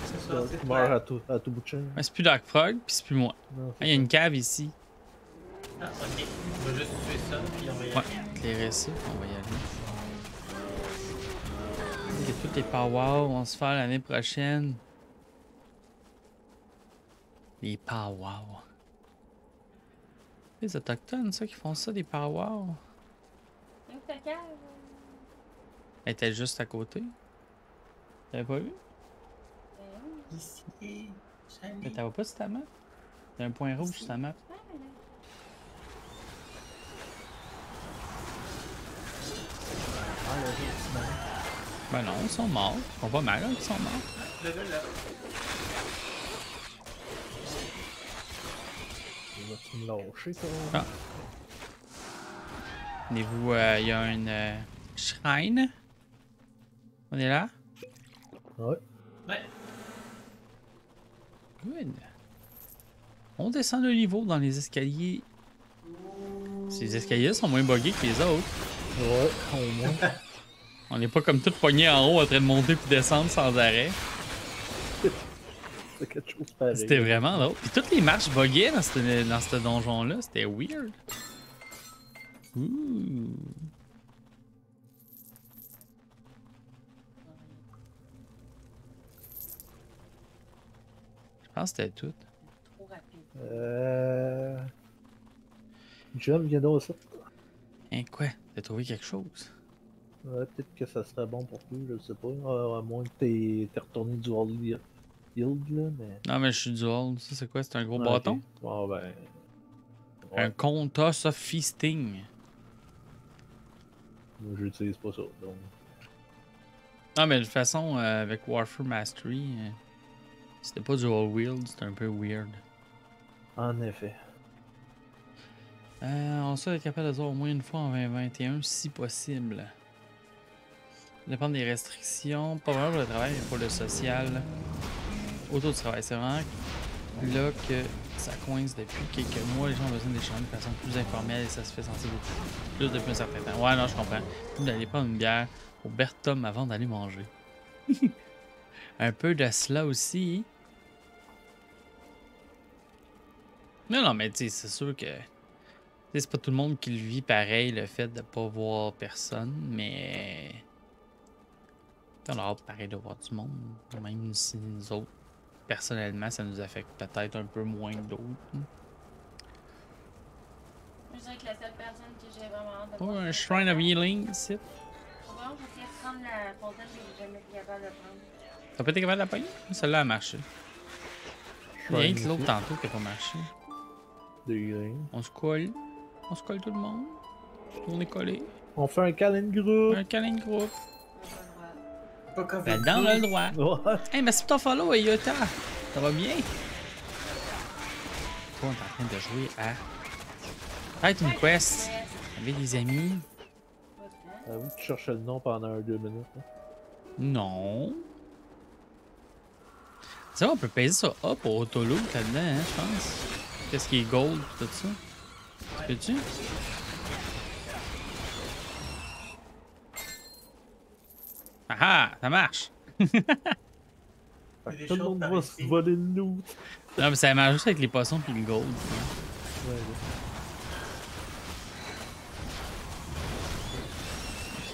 C'est ça, c'est Tu meurs à tout bout de champ. Ben, c'est plus Dark Frog, puis c'est plus moi. Non, Ah, il y a une cave ici. Ah, ok. On va juste tuer ça, puis on va y Ouais, aller. éclairer ça, on va y aller. Il y a toutes les powwows vont se faire l'année prochaine. Les powwows. Les autochtones, ça, qui font ça, des powwows. Où ta cave? Elle était juste à côté. T'avais pas vu? Ici. Mais Salut. t'avais pas sur ta map? T'as un point rouge sur ta map. Ah, là, j'ai du mal. Ben non, ils sont morts. Ils font pas mal, hein, qu'ils sont morts. Là, là, là. Tu me lâcher, toi. Ah. Venez-vous, il y a une shrine. On est là? Ouais. Ouais. Good. On descend de niveau dans les escaliers. Ces escaliers sont moins buggés que les autres. Ouais, au moins. On n'est pas comme tout poigné en haut en train de monter puis descendre sans arrêt. C'est quelque chose pareil. C'était vraiment drôle. Puis toutes les marches buggaient dans ce donjon-là. C'était weird. Ouh. Je pense que c'était tout. Trop rapide. John, viens donc ça. Hein, quoi? T'as trouvé quelque chose? Ouais, peut-être que ça serait bon pour toi, je sais pas. À moins que t'es retourné du Holy Hild, là, mais. Non, mais je suis dual. Ça, c'est quoi? C'est un gros Ah, bâton? ok. Ah, ben. Un Contos of Feasting. Moi, j'utilise pas ça, donc. Non, mais de toute façon, avec Warfare Mastery, c'était pas du all wield, c'était un peu weird. En effet. On sera capable de voir au moins une fois en 2021 si possible. Ça dépend des restrictions. Pas vraiment pour le travail, mais pour le social. Autour du travail. C'est vraiment là que ça coince depuis quelques mois. Les gens ont besoin d'échanger de façon plus informelle et ça se fait sentir beaucoup plus depuis un certain temps. Ouais, non, je comprends. Vous d'aller prendre une bière au Bertum avant d'aller manger. Un peu de cela aussi. Non, mais tu sais, c'est sûr que c'est pas tout le monde qui le vit pareil, le fait de pas voir personne, mais on a hâte pareil de voir du monde, même si nous autres, personnellement, ça nous affecte peut-être un peu moins que d'autres. Je dirais que la seule personne que j'ai vraiment hâte de Oh, voir, un c'est Shrine of Healing, ici. vraiment, j'ai essayé de prendre la fontaine, mais j'ai jamais été capable de prendre. T'as pas été capable de la pogner? Celle-là a marché. Il y a rien que Shrine l'autre ici. tantôt qui a pas marché. Des- On se colle. On se colle tout le monde. On est collé. On fait un câlin de groupe. Un câlin de groupe. Pas comme Là-dedans, on a le droit. Ouais. Hey, merci pour ton follow, Ayota. Ça va bien? Toi, on est en train de jouer à peut-être une quest avec des amis. Avoue que tu cherchais le nom pendant 2 minutes. Hein. Non. Tu sais, on peut peser ça up au autoload là-dedans, hein, je pense. Qu'est-ce qui est gold tout ça? Peux-tu? Ah ah, ça marche! Fait des que tout le choses monde par va ici. se voler le loot. Non, mais ça marche juste avec les poissons puis le gold. Ouais, ouais.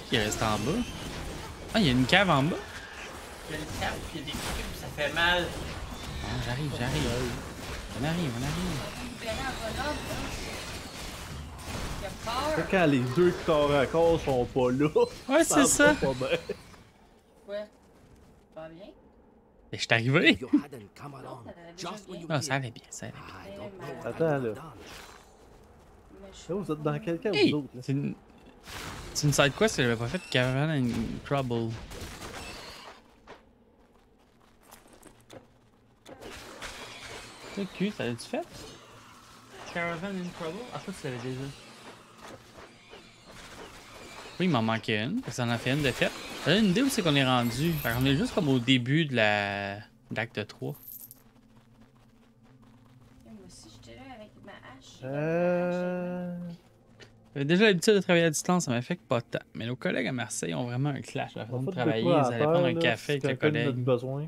Qui reste en bas? Ah, il y a une cave en bas? Il y a une cave, puis il y a des cubes, ça fait mal. Ah, j'arrive. On arrive. Libérer un bonhomme, là. Il a peur. Fait que quand les deux corps à corps sont pas là, Ouais, c'est ça. va pas bien. Ouais. Pas bien. Et je suis arrivé. You hadn't come along just when you Ah, did. ça allait bien, ça allait bien. I don't know what Attends, I would là. have done. Mais je suis Là, vous êtes dans quel cas, Hey! vous autres? Là? C'est une side quest que j'avais pas faite, Caravan and Trouble. Le cul, ça l'as-tu fait? Caravan and Trouble? Ah, ça, tu l'avais déjà. Oui, il m'en manquait une, parce que ça en a fait une de fait. T'as une idée où c'est qu'on est rendu? Fait qu'on est juste comme au début de l'acte 3. Moi aussi, j'étais là avec ma hache. J'avais déjà l'habitude de travailler à distance, ça m'affecte pas tant. Mais nos collègues à Marseille ont vraiment un clash à la façon On de fait de travailler. quoi Ils à allaient terre, prendre un là, café si avec le quelqu'un en a collègue. besoin.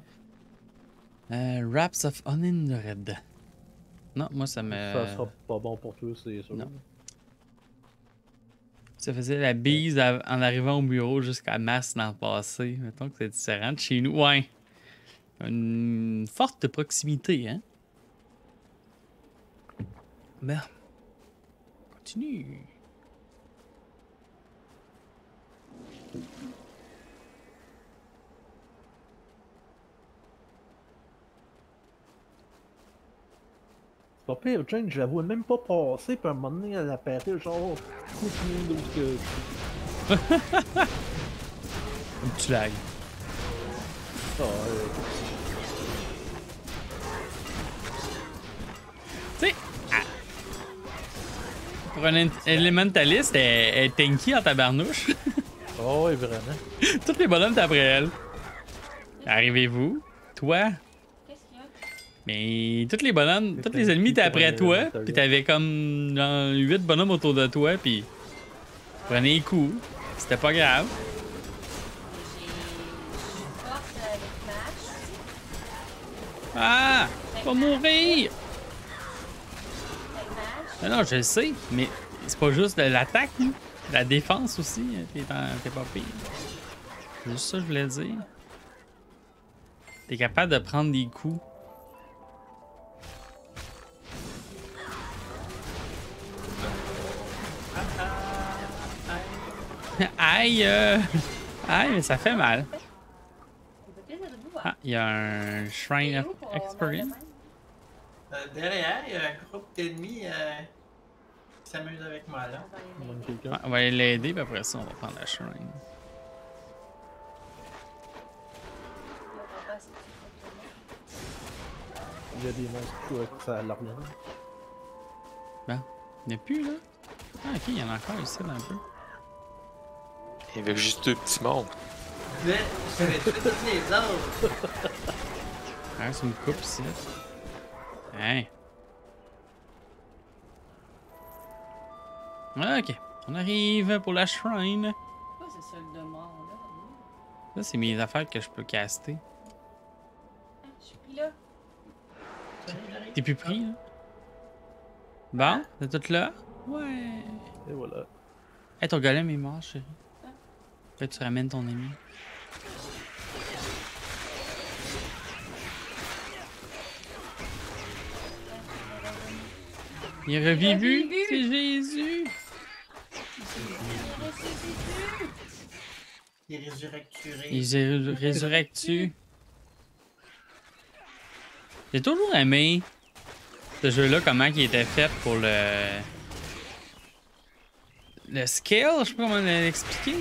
Wraps of Red. Non, moi ça me. Ça sera pas bon pour toi, c'est sûr. Non. Ça faisait la bise en arrivant au bureau jusqu'à Masse dans le passé. Mettons que c'est différent de chez nous. Ouais. Une forte proximité, hein? Ben. Continue. C'est pas pire, Jane, je la vois même pas passer, puis à un moment donné, elle apparaît genre. D'autres que. Un petit lag. Ah, Tu sais, pour un élémentaliste, elle est tanky en tabarnouche. oh, ouais, vraiment. Tous les bonhommes après elle. Arrivez-vous? Toi? Qu'est-ce qu'il y a? Mais tous les bonhommes, tous les tanky ennemis étaient pour après un toi, élémentaliste. pis t'avais comme genre 8 bonhommes autour de toi, pis prenez les coups. C'était pas grave. J'ai forte avec ma hache aussi. Ah! Pas mourir! Avec ma hache. Non, je le sais, mais c'est pas juste de l'attaque, hein. La défense aussi, t'es pas pire. C'est juste ça que je voulais dire. T'es capable de prendre des coups. Aïe! Aïe, mais ça fait mal. Il peut plus être debout, hein. Ah, il y a un Shrine of C'est où pour Experience. Derrière, il y a un groupe d'ennemis qui s'amuse avec moi là. On donne quelqu'un. Ouais, on va aller l'aider, puis après ça, on va prendre la Shrine. Il y a des monstres qui jouent avec ça à l'arrière. Il n'y a plus, là? Ah, ok, il y en a encore ici, là, un peu. Il y avait juste 2 petits mondes. Là, j'avais tué toutes les autres. Ah, c'est une coupe ici. Hein. Ok, on arrive pour la shrine. Quoi, c'est ça le de mort, là? Là, c'est mes affaires que je peux caster. Ah, je suis pris là. T'es plus pris, là? Bon, t'es tout là? Ouais. Et voilà. Hey, ton golem est mort, chérie. Peut-être que tu ramènes ton ami. Il est revivu, c'est Jésus. Il est résurrecturé. Il résurrectu. J'ai toujours aimé ce jeu-là, comment il était fait pour le scale, je sais pas comment l'expliquer.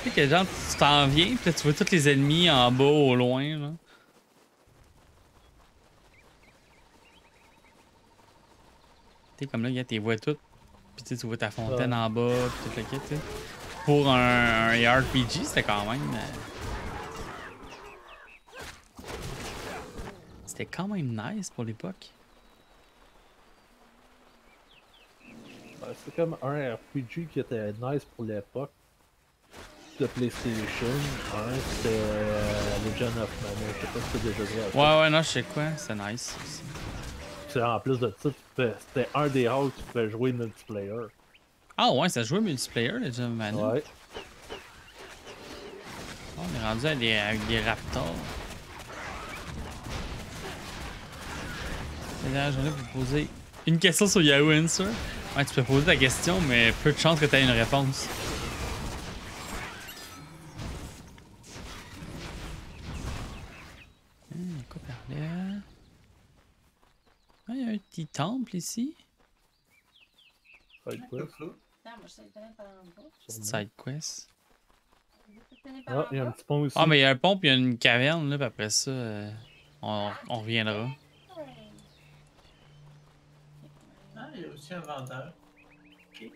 Tu sais que genre, tu t'en viens, puis là, tu vois tous les ennemis en bas, au loin, là. Tu sais, comme là, tu les vois toutes. Puis tu sais, tu vois ta fontaine en bas, puis tout le kit, tu sais. Pour un RPG, c'était quand même... C'était quand même nice pour l'époque. Ben, c'est comme un RPG qui était nice pour l'époque de PlayStation. Un, c'était Legend of Mana. Je sais pas si t'as déjà joué à ça. Ouais, non, je sais quoi. C'est nice aussi. C'est en plus de ça, c'était un des rares qui pouvait jouer multiplayer. Ah ouais, ça jouait multiplayer, Legend of Mana. Ouais. Oh, on est rendu avec des raptors. D'ailleurs, j'en ai pour poser une question sur Yahoo Answer. Ouais, tu peux poser ta question, mais peu de chances que tu aies une réponse. Quoi par là? Ah, il y a un petit temple ici. Side quest. Attends, moi, je sais le tenir par en bas. Petite side quest. Je vais le tenir par Ah, en il y a un bas. petit pont aussi. Ah, mais il y a un pont puis il y a une caverne, là, puis après ça, on reviendra. Ouais. Ah, il y a aussi un vendeur. Ok.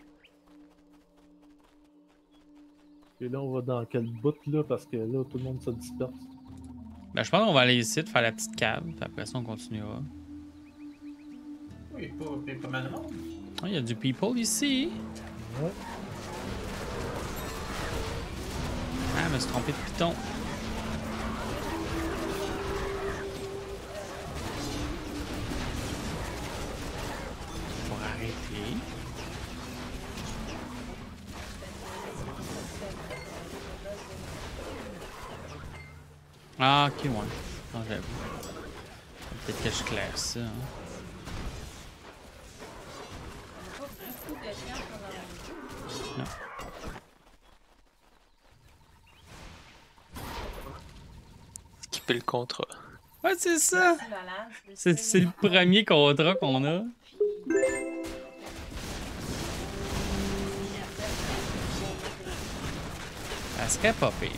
Et là, on va dans quel bout là? Parce que là, tout le monde se disperse. Ben, je pense qu'on va aller ici, faire la petite cave, puis après ça, on continuera. Oui, il y a pas mal de monde. Ah, il y a du people ici. Ouais. Ah, je me suis trompé de piton. Pour arrêter. Ah, ok, ouais. Non, j'avoue. Peut-être que je claire ça. Hein. Pas beaucoup de temps pour Non. Skipper le contrat. Ouais, c'est ça. C'est malade. C'est le premier contrat qu'on a. Ça serait pas pire.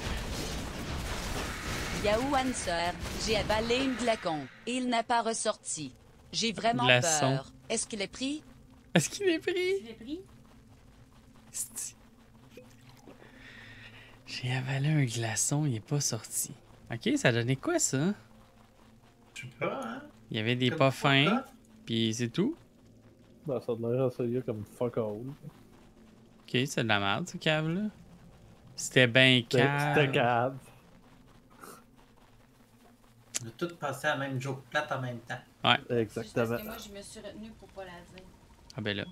Yahoo Answer, j'ai avalé une glacon et il n'a pas ressorti. J'ai vraiment Glaçon. peur. Est-ce qu'il est pris? Est-ce qu'il est pris? Je l'ai pris. Esti. J'ai avalé un glaçon, il est pas sorti. Ok, ça donnait quoi ça? Je sais pas, hein. Il y avait des Comme pas fuck fins, off. puis c'est tout. Ben, ça a l'air essayer comme fuck all. Ok, c'est de la merde ce cave là. C'était ben C'était cave. cave. On a tous passé à la même joke plate en même temps. Ouais, Juste parce Exactement. que moi, je me suis retenue pour pas la dire. ah ben là.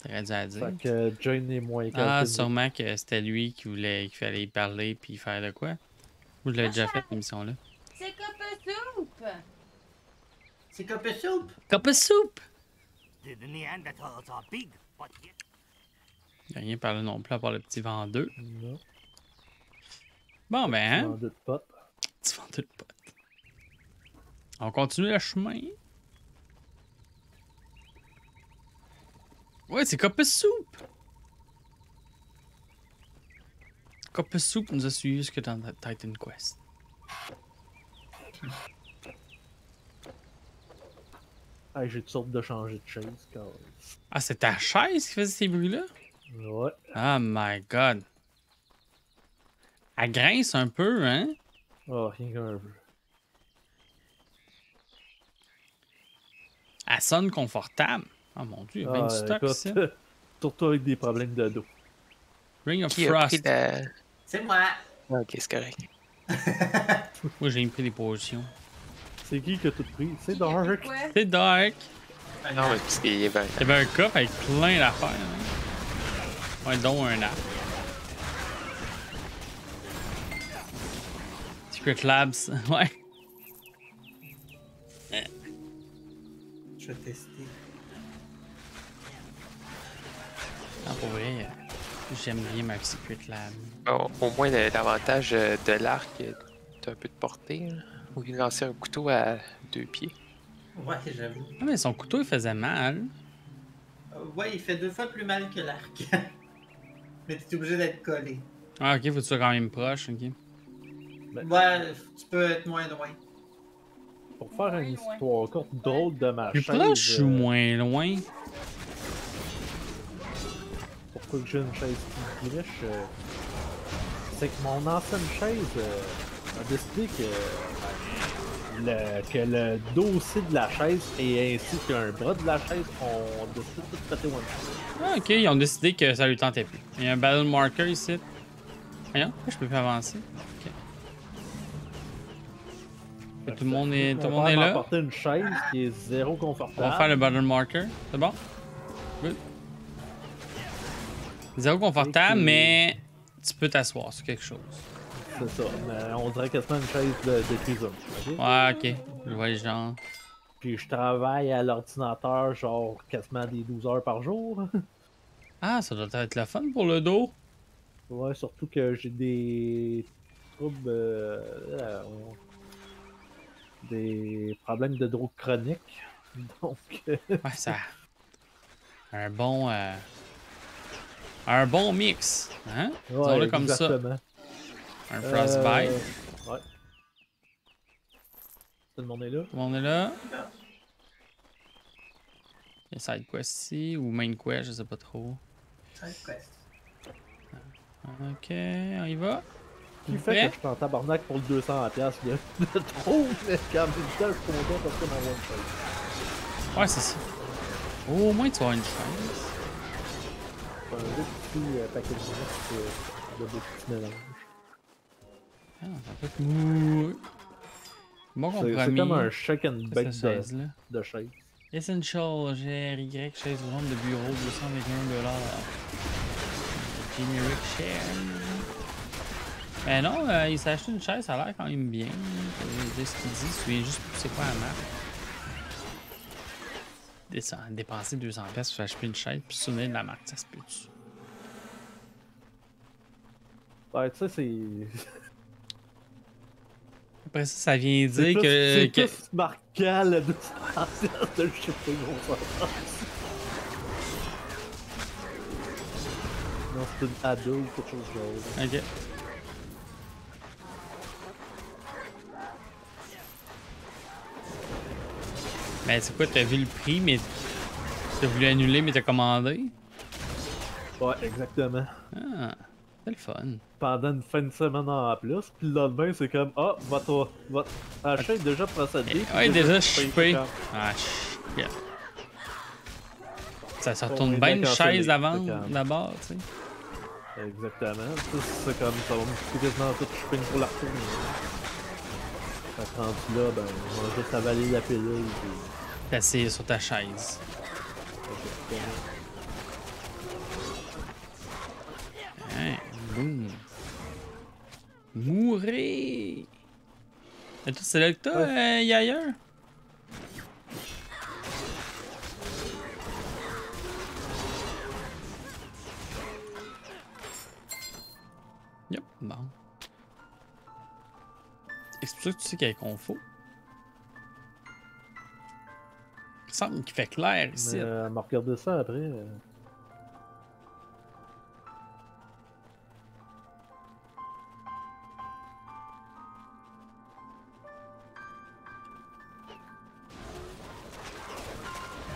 T'aurais dû la dire. Fait que Jane est moins Ah, calme. sûrement que c'était lui qui voulait qu'il fallait y parler puis faire de quoi. Ou je l'avais déjà fait l'émission là. C'est Copper Soup! C'est Copper Soup! Cup of soup! The Neanderthals are big, but yet Il n'y a rien parlé non plus à part le petit vendeur. Non. Bon ben, hein? Vendeur de potes. Petit vendeur de potes. On continue le chemin. Ouais, c'est Cup of soup! Cup of soup nous a suivis jusque dans Titan Quest. Hey, j'ai toutes sortes de changer de chaise. Quand... Ah, c'est ta chaise qui faisait ces bruits-là? Ouais. Oh my god. Elle grince un peu, hein? Oh, rien qu'un peu. Elle sonne confortable. Oh mon dieu, il y a bien du stock écoute, ici. surtout avec des problèmes de dos. Ring of Qui a pris Frost. la. C'est moi. Ah, ok, c'est correct. Moi, j'ai pris des potions. C'est qui a tout pris? C'est Qui a pris Dark. quoi? C'est dark. Non, mais parce qu'il y avait Il y avait un coffre avec plein d'affaires. Hein? Ouais, dont un arbre. Secret Labs. Ouais. Je vais tester. Ah, pour vrai, j'aime bien ma Secret Lab. au moins l'avantage de l'arc, t'as un peu de portée. Hein. Au lieu de lancer un couteau à 2 pieds. Ouais, j'avoue. Ah, mais son couteau, il faisait mal. Ouais, il fait 2 fois plus mal que l'arc. Mais t'es obligé d'être collé. Ah, ok, faut que tu sois quand même proche, ok. Ouais, tu peux être moins loin. Pour faire Ouais, une loin. histoire courte drôle de ma Plus chaise. proche ou moins loin? Pourquoi que j'ai une chaise plus riche? C'est que mon ancienne chaise a décidé que le dossier de la chaise et ainsi qu'un bras de la chaise ont décidé de tout péter one shot. Ah, ok, ils ont décidé que ça lui tentait plus. Il y a un battle marker ici. Voyons, pourquoi je peux plus avancer? Ok. Tout le monde est, tout le Mon monde père est m'a là. apporté une chaise qui est zéro On confortable. va faire le battle marker. C'est bon? Good. Zéro confortable, Ok. mais tu peux t'asseoir sur quelque chose. C'est ça, mais on dirait quasiment une chaise de cuisine. Ok? Ouais, ok. Je vois le genre. Puis je travaille à l'ordinateur genre quasiment des 12 heures par jour. Ah, ça doit être le fun pour le dos. Ouais, surtout que j'ai des troubles, des problèmes de drogue chroniques. Donc, Ouais, ça. Un bon mix. Hein? Disons-le ouais, comme ça. exactement. Un frostbite. Ouais. Tout le monde est là. Tout le monde est là. Il y a side quest ici ou main quest, je sais pas trop. Side quest. Ok, on y va. Qui Vous fait prêts? que je suis en tabarnak pour le 200$ de trop, mais quand même temps, je suis content parce que dans one shot. Ouais, c'est ça. Au moins, tu vas avoir une chance. C'est un beau petit paquet de mix de beaux petits mélanges. Ah, ça peut être mou. Bon C'est compromis. comme un shake and Qu'est-ce que bake cette chaise-là? de chaise. Essential, GRY, chaise ronde de bureau, 221$. Generic share. Mais non, il s'est acheté une chaise, ça a l'air quand même bien. De ce qu'il dit, je souviens juste plus c'est quoi la marque. Dépenser 200$ pour acheter une chaise, puis se souvenir de la marque, ça se peut-tu? Ouais, tu sais, c'est. Après ça, ça vient C'est dire plus- c'est que... plus marquant le 200$ de le shipping au sens. Non, c'est une ado ou quelque chose de genre. Ok. Ben, c'est quoi, t'as vu le prix, mais t'as voulu annuler, mais t'as commandé? Ouais, exactement. Ah, c'est le fun. Pendant une fin de semaine en plus, puis le lendemain, c'est comme ah, votre achat est déjà procédé. Ouais, puis déjà payé shippé. comme- Ah, shit. Ça On retourne vient bien de une canceller, chaise à vendre c'est comme- d'abord, tu sais. Exactement. Ça, c'est comme ça va me coûter quasiment tout shipping pour la retourner. Fait que rendu là, ben, on va juste avaler la pilule. Puis... T'asseoir sur ta chaise. Hein, boum. Mourir! Et toi, c'est là que t'as, Yaya? Yep, bon. Est-ce que tu sais qu'il y a un confo? Il semble qu'il fait clair ici. Mais elle m'a regardé ça après.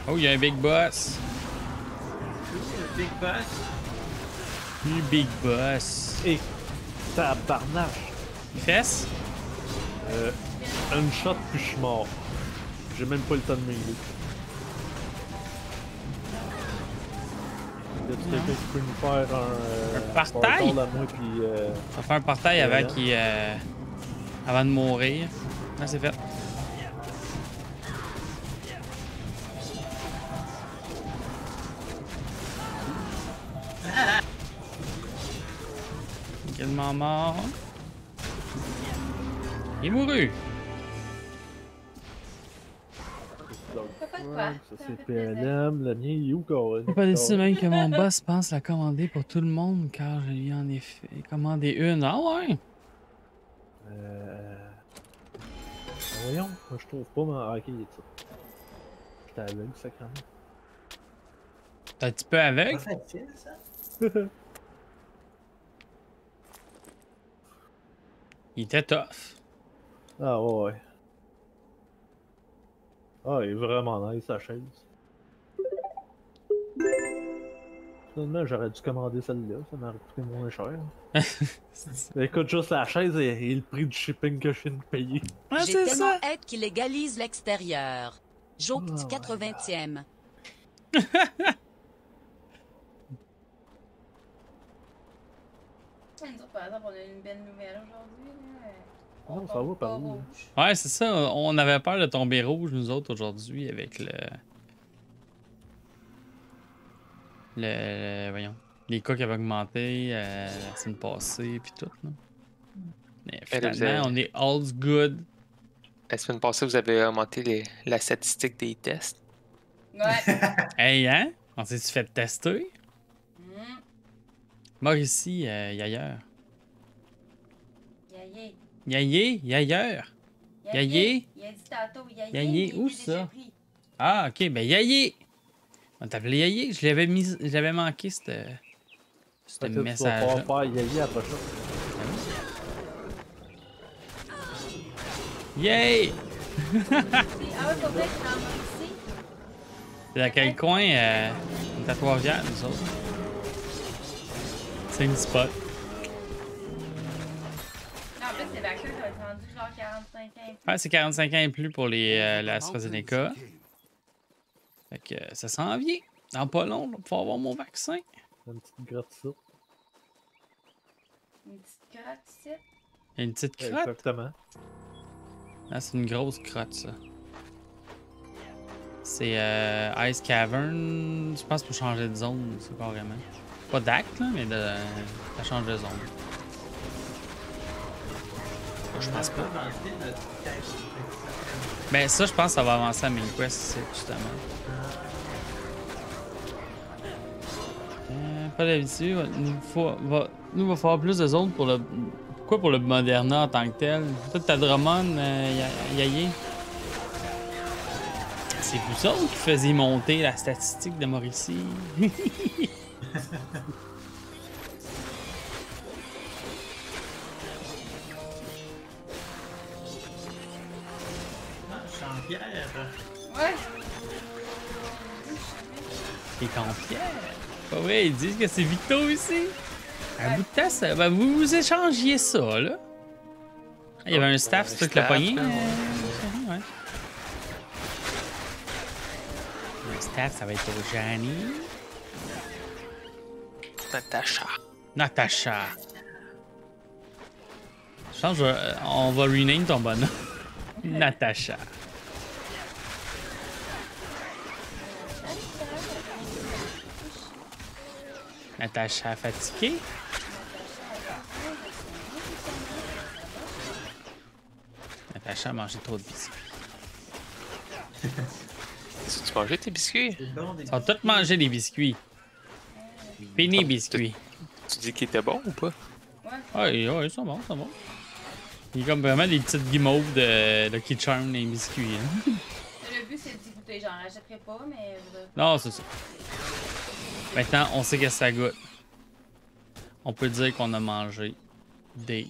Oh, il y a un big boss. Le Big Boss. Le Big Boss. Et tabarnache! Fesses? Un shot puis je suis mort. J'ai même pas le temps de m'aider. Y a-tu quelqu'un qui peut nous faire un partail? à moi puis On va faire un partail avant de mourir. Là, c'est fait. Également mort. Il est mouru. Fais pas de quoi. ça c'est PLM, le mien il est où quoi? Faut pas laisser même que mon boss pense la commander pour tout le monde car je lui en ai fait commander une. Ah ouais? Voyons, moi, je trouve pas ma. Ah, ok, il est ça. J'étais aveugle, sacrément. T'es un petit peu aveugle? Pas facile, ça. Il était tough. Ah ouais. Ah, il est vraiment nice, sa chaise. Finalement, j'aurais dû commander celle-là, ça m'aurait coûté moins cher. Mais écoute, juste la chaise et le prix du shipping que je viens de payer. Ah, J'ai c'est tellement ça! hâte qu'il légalise l'extérieur. Joke du 80e. Nous autres, par exemple, on a une belle nouvelle aujourd'hui. Là. Non, ça tombe va pas par où, là? rouge. Ouais, c'est ça. On avait peur de tomber rouge, nous autres, aujourd'hui, avec voyons. Les cas qui avaient augmenté la semaine passée, puis tout. Là. Mais finalement, on est all good. La semaine passée, vous avez augmenté la statistique des tests. Ouais. Hey, hein? On s'est-tu fait tester? Mm. Mauricie, Yailleur. Yayé. Yayé? Yailleur? Yayé? Il a dit tantôt, Yayé. Yayé, il où était déjà ça? pris. Ah, ok, ben Yayé! On t'appelait Yayé? Je l'avais manqué, ce Fait que tu vas message-là. pouvoir faire Yaya à la prochaine. Yay! Ah ouais, pour vrai, c'est dans ici. C'est dans quel coin? On est à Trois-Rivières, nous autres. C'est une spot. Non, en fait, c'est vainqueur qui va être rendu genre 45 ans. Ouais, c'est 45 ans et plus pour la AstraZeneca. Fait que ça s'en vient. Dans pas long, là, pour avoir mon vaccin. Une petite grotte ça. Une petite crotte ici. Une petite crotte. Exactement. Ah, c'est une grosse crotte, ça. C'est Ice Cavern. Je pense pour changer de zone, c'est carrément. Pas d'acte, là, mais ça change de zone. Je pense pas. Ben, ça, je pense que ça va avancer à Main Quest, justement. Pas d'habitude. Nous, va falloir plus de zones pour le. Pourquoi pour le Moderna en tant que tel? Toi, t'as Drummond, Yayé. C'est vous autres qui faisiez monter la statistique de Mauricie. Jean-Pierre. Ouais. Et Campière. Ah ouais, ils disent que c'est Victo ici. Un bout de temps, ça, ben, vous vous échangiez ça, là. Ah, il y avait un staff sur toute la poignée. Ouais. Le staff, ça va être au Jani. Natacha. Natacha. Je pense on va rename ton bonhomme. Natacha. Natacha fatiguée. Natacha a mangé trop de biscuits. Tu mangeais tes biscuits? C'est bon, des Ils ont tous mangé des biscuits. Fini biscuits. Tu dis qu'ils étaient bons ou pas? Ouais, ils sont bons, ils sont bons. Il y a comme vraiment des petites guimauves de Lucky Charm dans les biscuits. Hein. Le but, c'est d'y goûter. J'en rachèterai pas, mais. Non, c'est ça. Maintenant, on sait que ça goûte. On peut dire qu'on a mangé des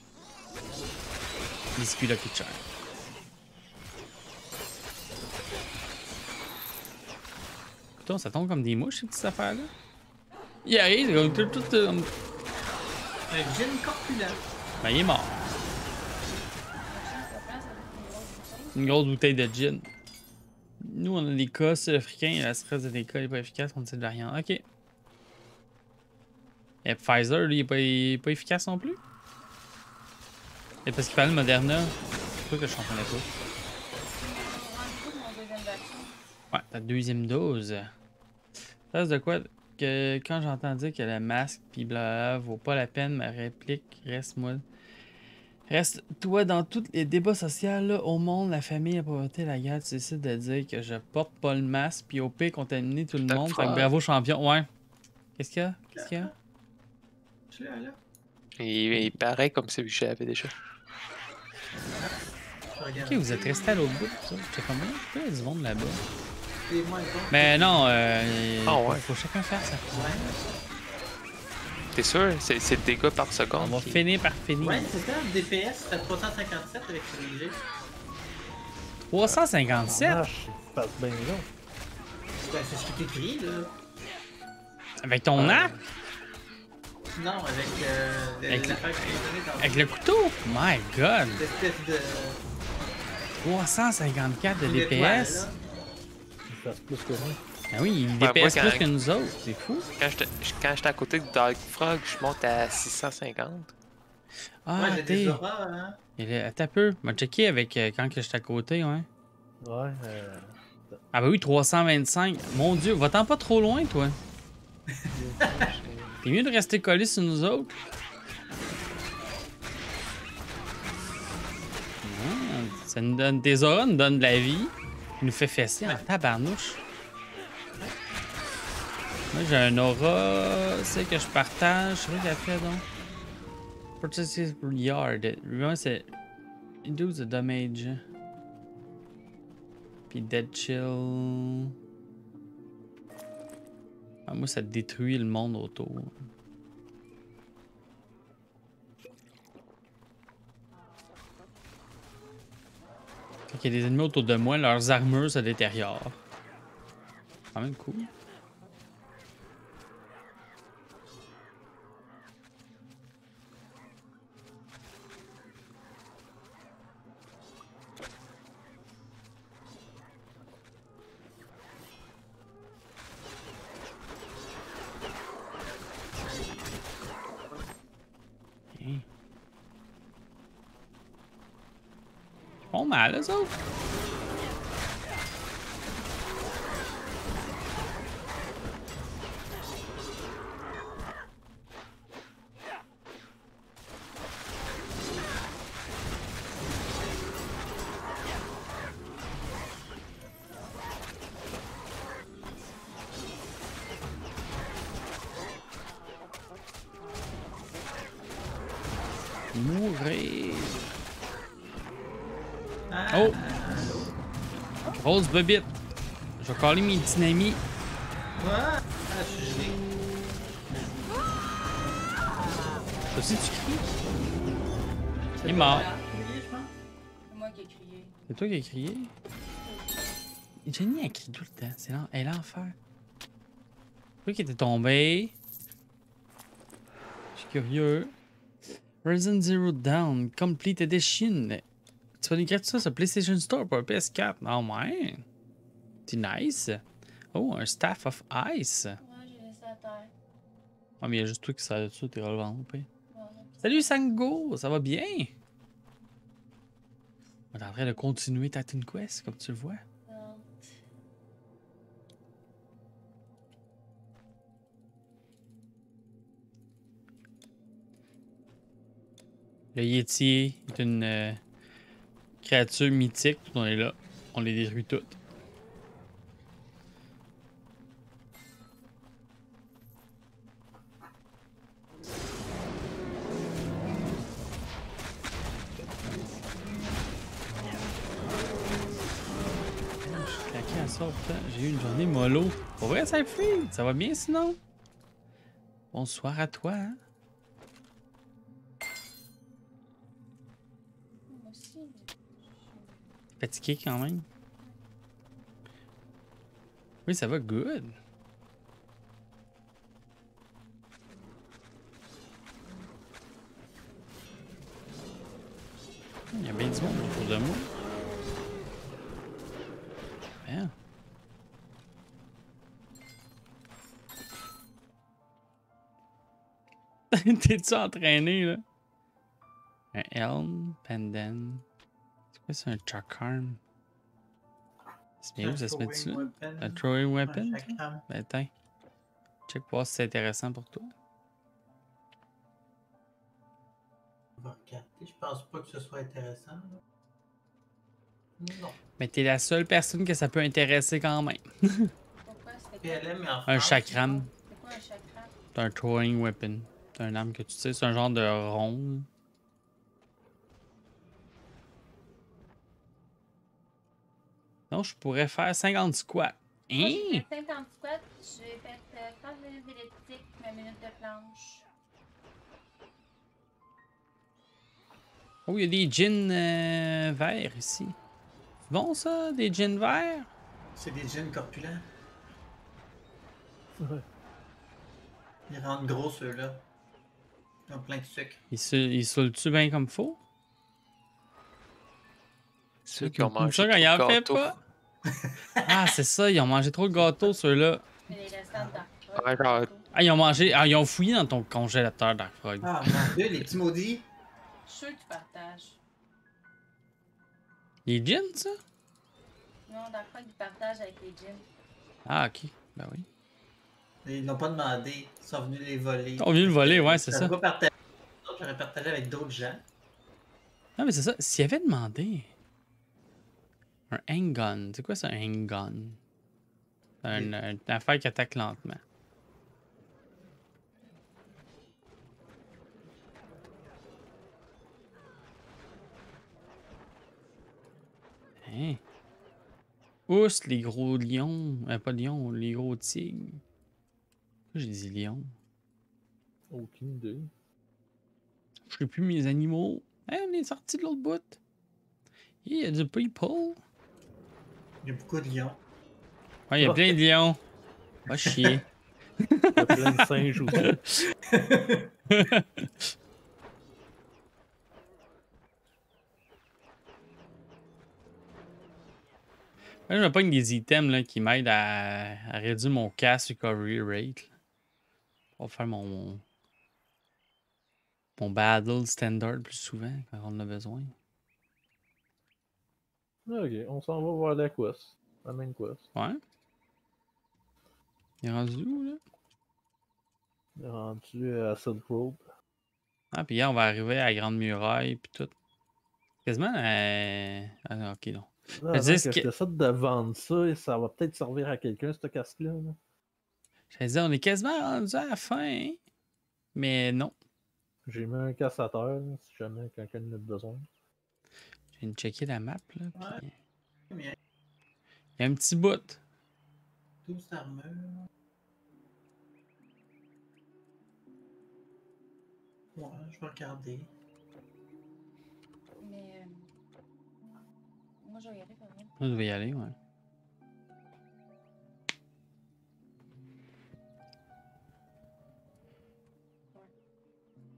biscuits Lucky Charm. Putain, ça tombe comme des mouches, ces petites affaires-là. Il arrive, c'est comme tout. Un gin corpulent. Ben, il est mort. Une grosse bouteille de gin. Nous, on a des cas sud-africains, la stress des cas n'est pas efficace contre cette variante. Ok. Et Pfizer, lui, il est pas efficace non plus? Et parce qu'il parlait de Moderna. C'est quoi que je comprenais pas? Ouais, ta deuxième dose. Ça, c'est de quoi? Que quand j'entends dire que le masque pis blablabla vaut pas la peine, ma réplique reste-toi dans tous les débats sociaux là, au monde, la famille, la pauvreté, la guerre, tu décides de dire que je porte pas le masque puis au pire contaminer tout le monde. Fait que bravo champion. Ouais. Qu'est-ce qu'il y a? Qu'est-ce qu'il y a? Je suis là, là. Il paraît comme celui que j'avais déjà. Je regarde. Ok, vous êtes resté à l'autre bout, ça. J'étais comme, il y a du monde là-bas. C'est moins bon. Mais non, ouais. faut chacun faire sa part. T'es sûr? C'est le dégât par On seconde. va finir par finir. Ouais, c'est ça. DPS, c'était 357 avec ce léger. 357? Marche, il se passe bien là. Ben, c'est ce qui est écrit, là. Avec ton arc? Non, avec Avec l'affaire que j'ai donnée dans Avec le couteau? My god! l'espèce de. 354 de d'étoile, DPS? là. Il se passe plus que moi. Ah oui, il Ouais, DPS moi, plus quand- que nous autres, c'est fou. Quand j'étais à côté de Dark Frog, je monte à 650. Ah, Ouais, j'ai des t'es. auras, hein. Attends un peu. M'a checké avec quand que j'étais à côté, ouais. Ouais, Ah bah oui, 325. Mon dieu, va-t'en pas trop loin, toi. T'es mieux de rester collé sur nous autres. Ah, ça nous donne des auras, nous donne de la vie. Il nous fait fesser en tabarnouche. Moi, j'ai un aura, c'est que je partage. Je sais pas qu'elle fait, donc. Purchase Yard. Moi, c'est. It does the damage. Puis Dead Chill. Ah, moi, ça détruit le monde autour. Quand il y a des ennemis autour de moi, leurs armures se détériorent. Quand même cool. Ils font mal, eux autres. Mourir. Oh! Grosse bobite. Je vais caller mes dynamis. Ah, je suis gelé. Toi aussi, tu cries? Il est mort. C'est moi qui ai crié. C'est toi qui as crié? Jenny, elle crie tout le temps. Elle est l'enfer. Toi qui était tombé. Je suis curieux. Resident Zero Down, Complete Edition. Tu vas nous gratuiter ça sur PlayStation Store pour un PS4. Ah ouais. C'est nice. Oh, un Staff of Ice. Ouais, j'ai laissé à terre. Ah, mais il y a juste toi qui sers dessus, t'es relevant. Ouais. Salut Sango, ça va bien? On est en train de continuer Titan Quest, comme tu le vois. Non. Le Yeti est une créature mythique. On est là. On les détruit toutes. Je suis claqué à ça, putain. J'ai eu une journée mollo. Pour vrai, ça free. Ça va bien sinon? Bonsoir à toi. Hein? Moi aussi. Fatigué quand même. Oui, ça va good. Il y a bien du monde autour de moi. Bien. T'es-tu entraîné, là? Un helm, pendant. C'est quoi ça, un charm? C'est bien où ça se met dessus? Un throwing weapon? Ça? Ben, attends. Check pour voir si c'est intéressant pour toi. On va regarder. Je pense pas que ce soit intéressant. Là. Non. Mais t'es la seule personne que ça peut intéresser quand même. Pourquoi c'était quoi? PLM, mais en Un France, chakram. C'est quoi un chakra? C'est un throwing weapon. C'est un arme que tu sais, c'est un genre de rond. Non, je pourrais faire 50 squats. Moi, Hein? j'ai fait 50 squats, j'ai fait 30 minutes d'elliptique, ma minute de planche. Oh, il y a des jeans verts ici. C'est bon ça, des jeans verts? C'est des jeans corpulents. Ouais. Ils rendent gros ceux-là. Ils ont plein de sucre. Ils saoulent-tu bien comme faut? Ceux qui ont Comme mangé ça, quand il en trop de fait gâteaux. pas. Ah, c'est ça, ils ont mangé trop de gâteaux, ceux-là. C'est les restants de Dark Ouais, genre, Ah, ils ont mangé. Ah, ils ont fouillé dans ton congélateur, Dark Frog. Ah mon dieu, les petits maudits. Je suis sûr que tu partages. Les jeans, ça? Non, Dark Frog, il partage avec les jeans. Ah, ok. Ben oui. Ils n'ont pas demandé. Ils sont venus les voler. On vient le voler, ouais, c'est ça. J'aurais pas partagé. J'aurais partagé avec d'autres gens. Non, mais c'est ça. S'il avait demandé un handgun, c'est quoi ça, un handgun? Une affaire qui attaque lentement. Hein? Ousse, les gros lions. Pas lions, les gros tigres. Pourquoi j'ai dit lions? Aucune idée. Je sais plus mes animaux. Hein, on est sorti de l'autre bout. Il y a du people. Il y a beaucoup de lions. Ouais, il y a plein de lions. Va chier. Il y a plein de singes aussi. Moi, je me pogne des items là, qui m'aident à réduire mon cast recovery rate. Là. Pour faire mon battle standard plus souvent quand on en a besoin. Ok, on s'en va voir la quest. La main quest. Ouais. Il est rendu où, là? On est rendu à Silk Road. Ah, puis hier, on va arriver à la Grande Muraille, puis tout. Quasiment Ah, non, ok, non. Là, Je veux avant dire, que je décide de vendre ça, et ça va peut-être servir à quelqu'un, ce casque-là. Là. Je dire, on est quasiment rendu à la fin, hein? Mais non. J'ai mis un casse à terre, là, si jamais quelqu'un en a besoin. Je viens de checker la map, là. Ouais. Puis... Mais Il y a un petit bout. 12 armures. Ouais, je vais regarder. Mais. Moi, je vais y aller quand même. Je vais y aller, ouais.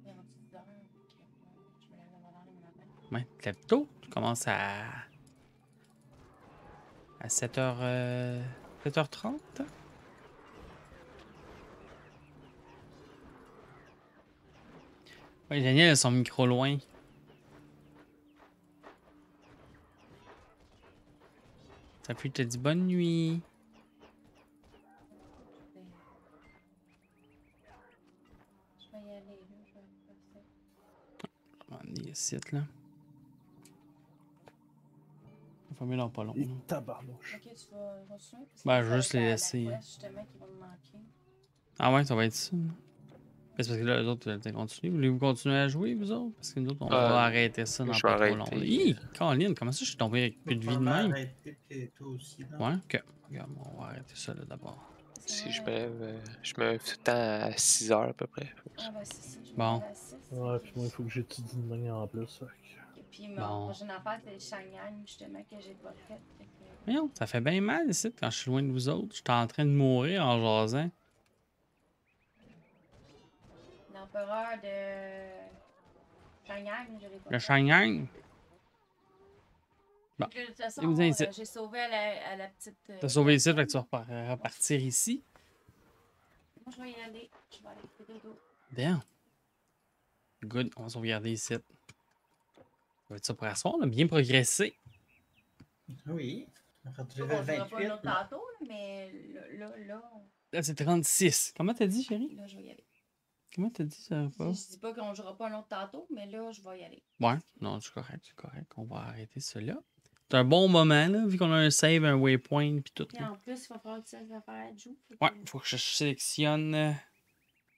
Il est rendu 10 heures. Je me lève avant l'heure le matin. Ouais, te lèves tôt. Tu commences à 7h... 7h30. Ouais, Daniel a son micro loin. Ça puis te dit bonne nuit. Je vais y aller, là. Je vais faire ça. On va amener les sites, là. On va dans pas long. Et là. tabarnouche. Ok, tu vas continuer? Parce que Ben, ça je vais juste va les être laisser. la quest, justement, qui vont me manquer. Ah ouais, ça va être ça. C'est parce que là, les autres, ils continuer. Voulez-vous continuer à jouer, vous autres? Parce que nous autres, on va arrêter ça dans je pas vais trop long. arrêter. Hi! Caroline, comment ça, je suis tombé avec plus de vie de même? Arrêter, puis toi aussi. Là. Ouais, ok. Regarde, on va arrêter ça là d'abord. Si je me lève tout le temps à 6 heures à peu près. Ah, ben, c'est ça. Je vais Bon. aller à 6. Ouais, puis moi, il faut que j'étudie une ligne en plus. Fait que... Et puis, Bon. mon prochaine affaire, c'est le Shanghai, justement, que j'ai pas fait. Fait que... Voyons, ça fait bien mal ici quand je suis loin de vous autres. Je suis en train de mourir en jasant. L'empereur de Shanghai, je l'ai pas Le fait. Shanghai. Bon. De toute façon, Et vous incitez. j'ai sauvé à la petite. T'as sauvé ici, fait que tu vas repartir ici. Moi, je vais y aller. Je vais aller faire dodo. Bien. Good, on va sauvegarder ici. Ça va être ça pour asseoir, on a bien progressé. Oui. On va On level ne pas 28. un autre tantôt, là, mais là, Là, c'est 36. Comment t'as dit, chérie? là, je vais y aller. Comment t'as dit ça? Pas? Je dis pas qu'on ne jouera pas un autre tantôt, mais là, je vais y aller. Ouais, non, c'est correct, c'est correct. On va arrêter cela. C'est un bon moment, là, vu qu'on a un save, un waypoint, puis tout. Et Là. en plus, il va falloir que ça fasse joue. Ouais, faut que je sélectionne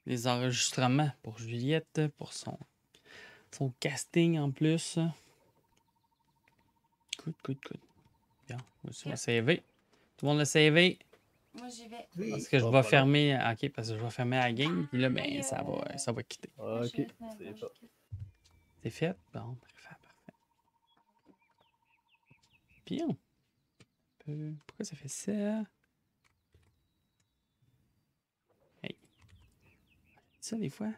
les enregistrements pour Juliette, pour son casting en plus. Good. Bien, moi aussi, on va saver. Tout le monde l'a savé. Moi, j'y vais. Oui. Parce que je Ah, vais voilà. fermer. Ok, parce que je vais fermer la game, puis là, ben, ça va quitter. Ok, Je vais c'est faire- ça. C'est fait? Bon, parfait. Bien. Pourquoi ça fait ça? Hey. Ça, des fois.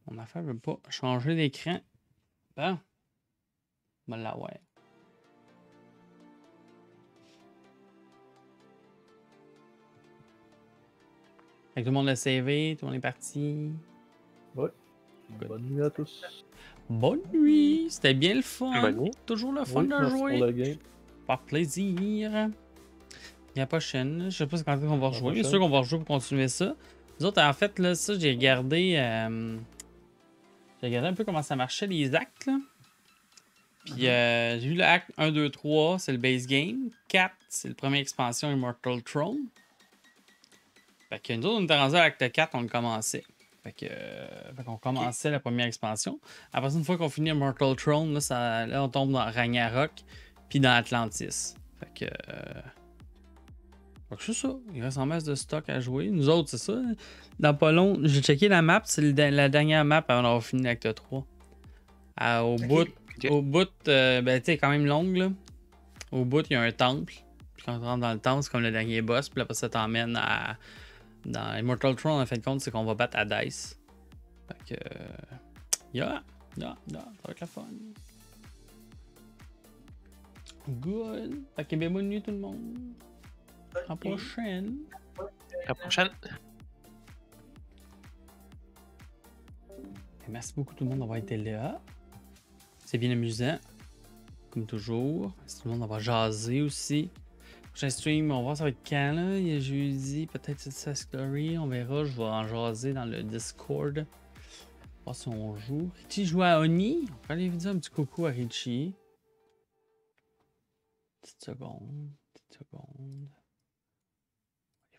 Mon affaire veut pas changer d'écran. Bon. On va l'avoir. Fait que tout le monde l'a savé, tout le monde est parti. Ouais. Good. Bonne nuit à tous. Bonne nuit! C'était bien le fun. Bonne nuit. Toujours le fun Oui, de merci jouer. pour le game. Par plaisir. À la prochaine. Je sais pas quand est-ce qu'on va rejouer. Je suis prochaine. sûr qu'on va rejouer pour continuer ça. Nous autres, en fait, là, ça, j'ai regardé. J'ai regardé un peu comment ça marchait, les actes. Là. Puis j'ai vu le acte 1, 2, 3, c'est le base game. 4, c'est le première expansion Immortal Throne. Fait que nous autres, on était rendu à l'acte 4, on le commençait. Fait qu'on commençait la première expansion. Après ça, une fois qu'on finit Immortal Throne, là, on tombe dans Ragnarok, puis dans Atlantis. Fait que c'est ça. Il reste en masse de stock à jouer. Nous autres, c'est ça. Dans pas long, j'ai checké la map. C'est la dernière map avant d'avoir fini l'acte 3. Au bout, ben, tu sais, quand même longue, là. Au bout, il y a un temple. Puis quand on rentre dans le temple, c'est comme le dernier boss. Puis après, ça t'emmène à. Dans Immortal Throne, en fin de compte, c'est qu'on va battre à Dice. Fait que. Ça va être la fun. Good. Fait que bien bonne nuit, tout le monde. À la prochaine. À la prochaine. Merci beaucoup tout le monde d'avoir été là. C'est bien amusant. Comme toujours. Merci tout le monde d'avoir jasé aussi. Prochain stream, on va voir ça va être quand là. Il y a jeudi, peut-être c'est Story. On verra. Je vais en jaser dans le Discord. On va voir si on joue. Richie joue à Oni. On va aller dire un petit coucou à Richie. Petite seconde. On va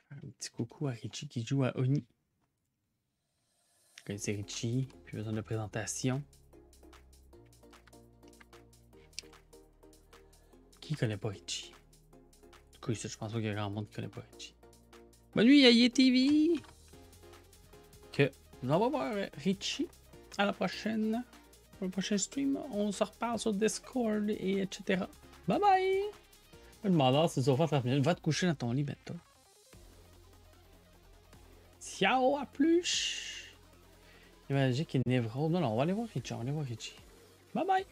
faire un petit coucou à Richie qui joue à Oni. Vous connaissez Richie, plus besoin de présentation. Qui connaît pas Richie? Du coup, je pense pas qu'il y a grand monde qui connaît pas Richie. Bonne nuit à YeTV! Que nous allons voir Richie à la prochaine. Pour le prochain stream, on se reparle sur Discord et etc. Bye bye! Je me demande si ça va faire 30 minutes. Va te coucher dans ton lit, Beto. Ciao, à plus! Il y a Magic et Névrose. Non, on va aller voir Richie. Bye bye!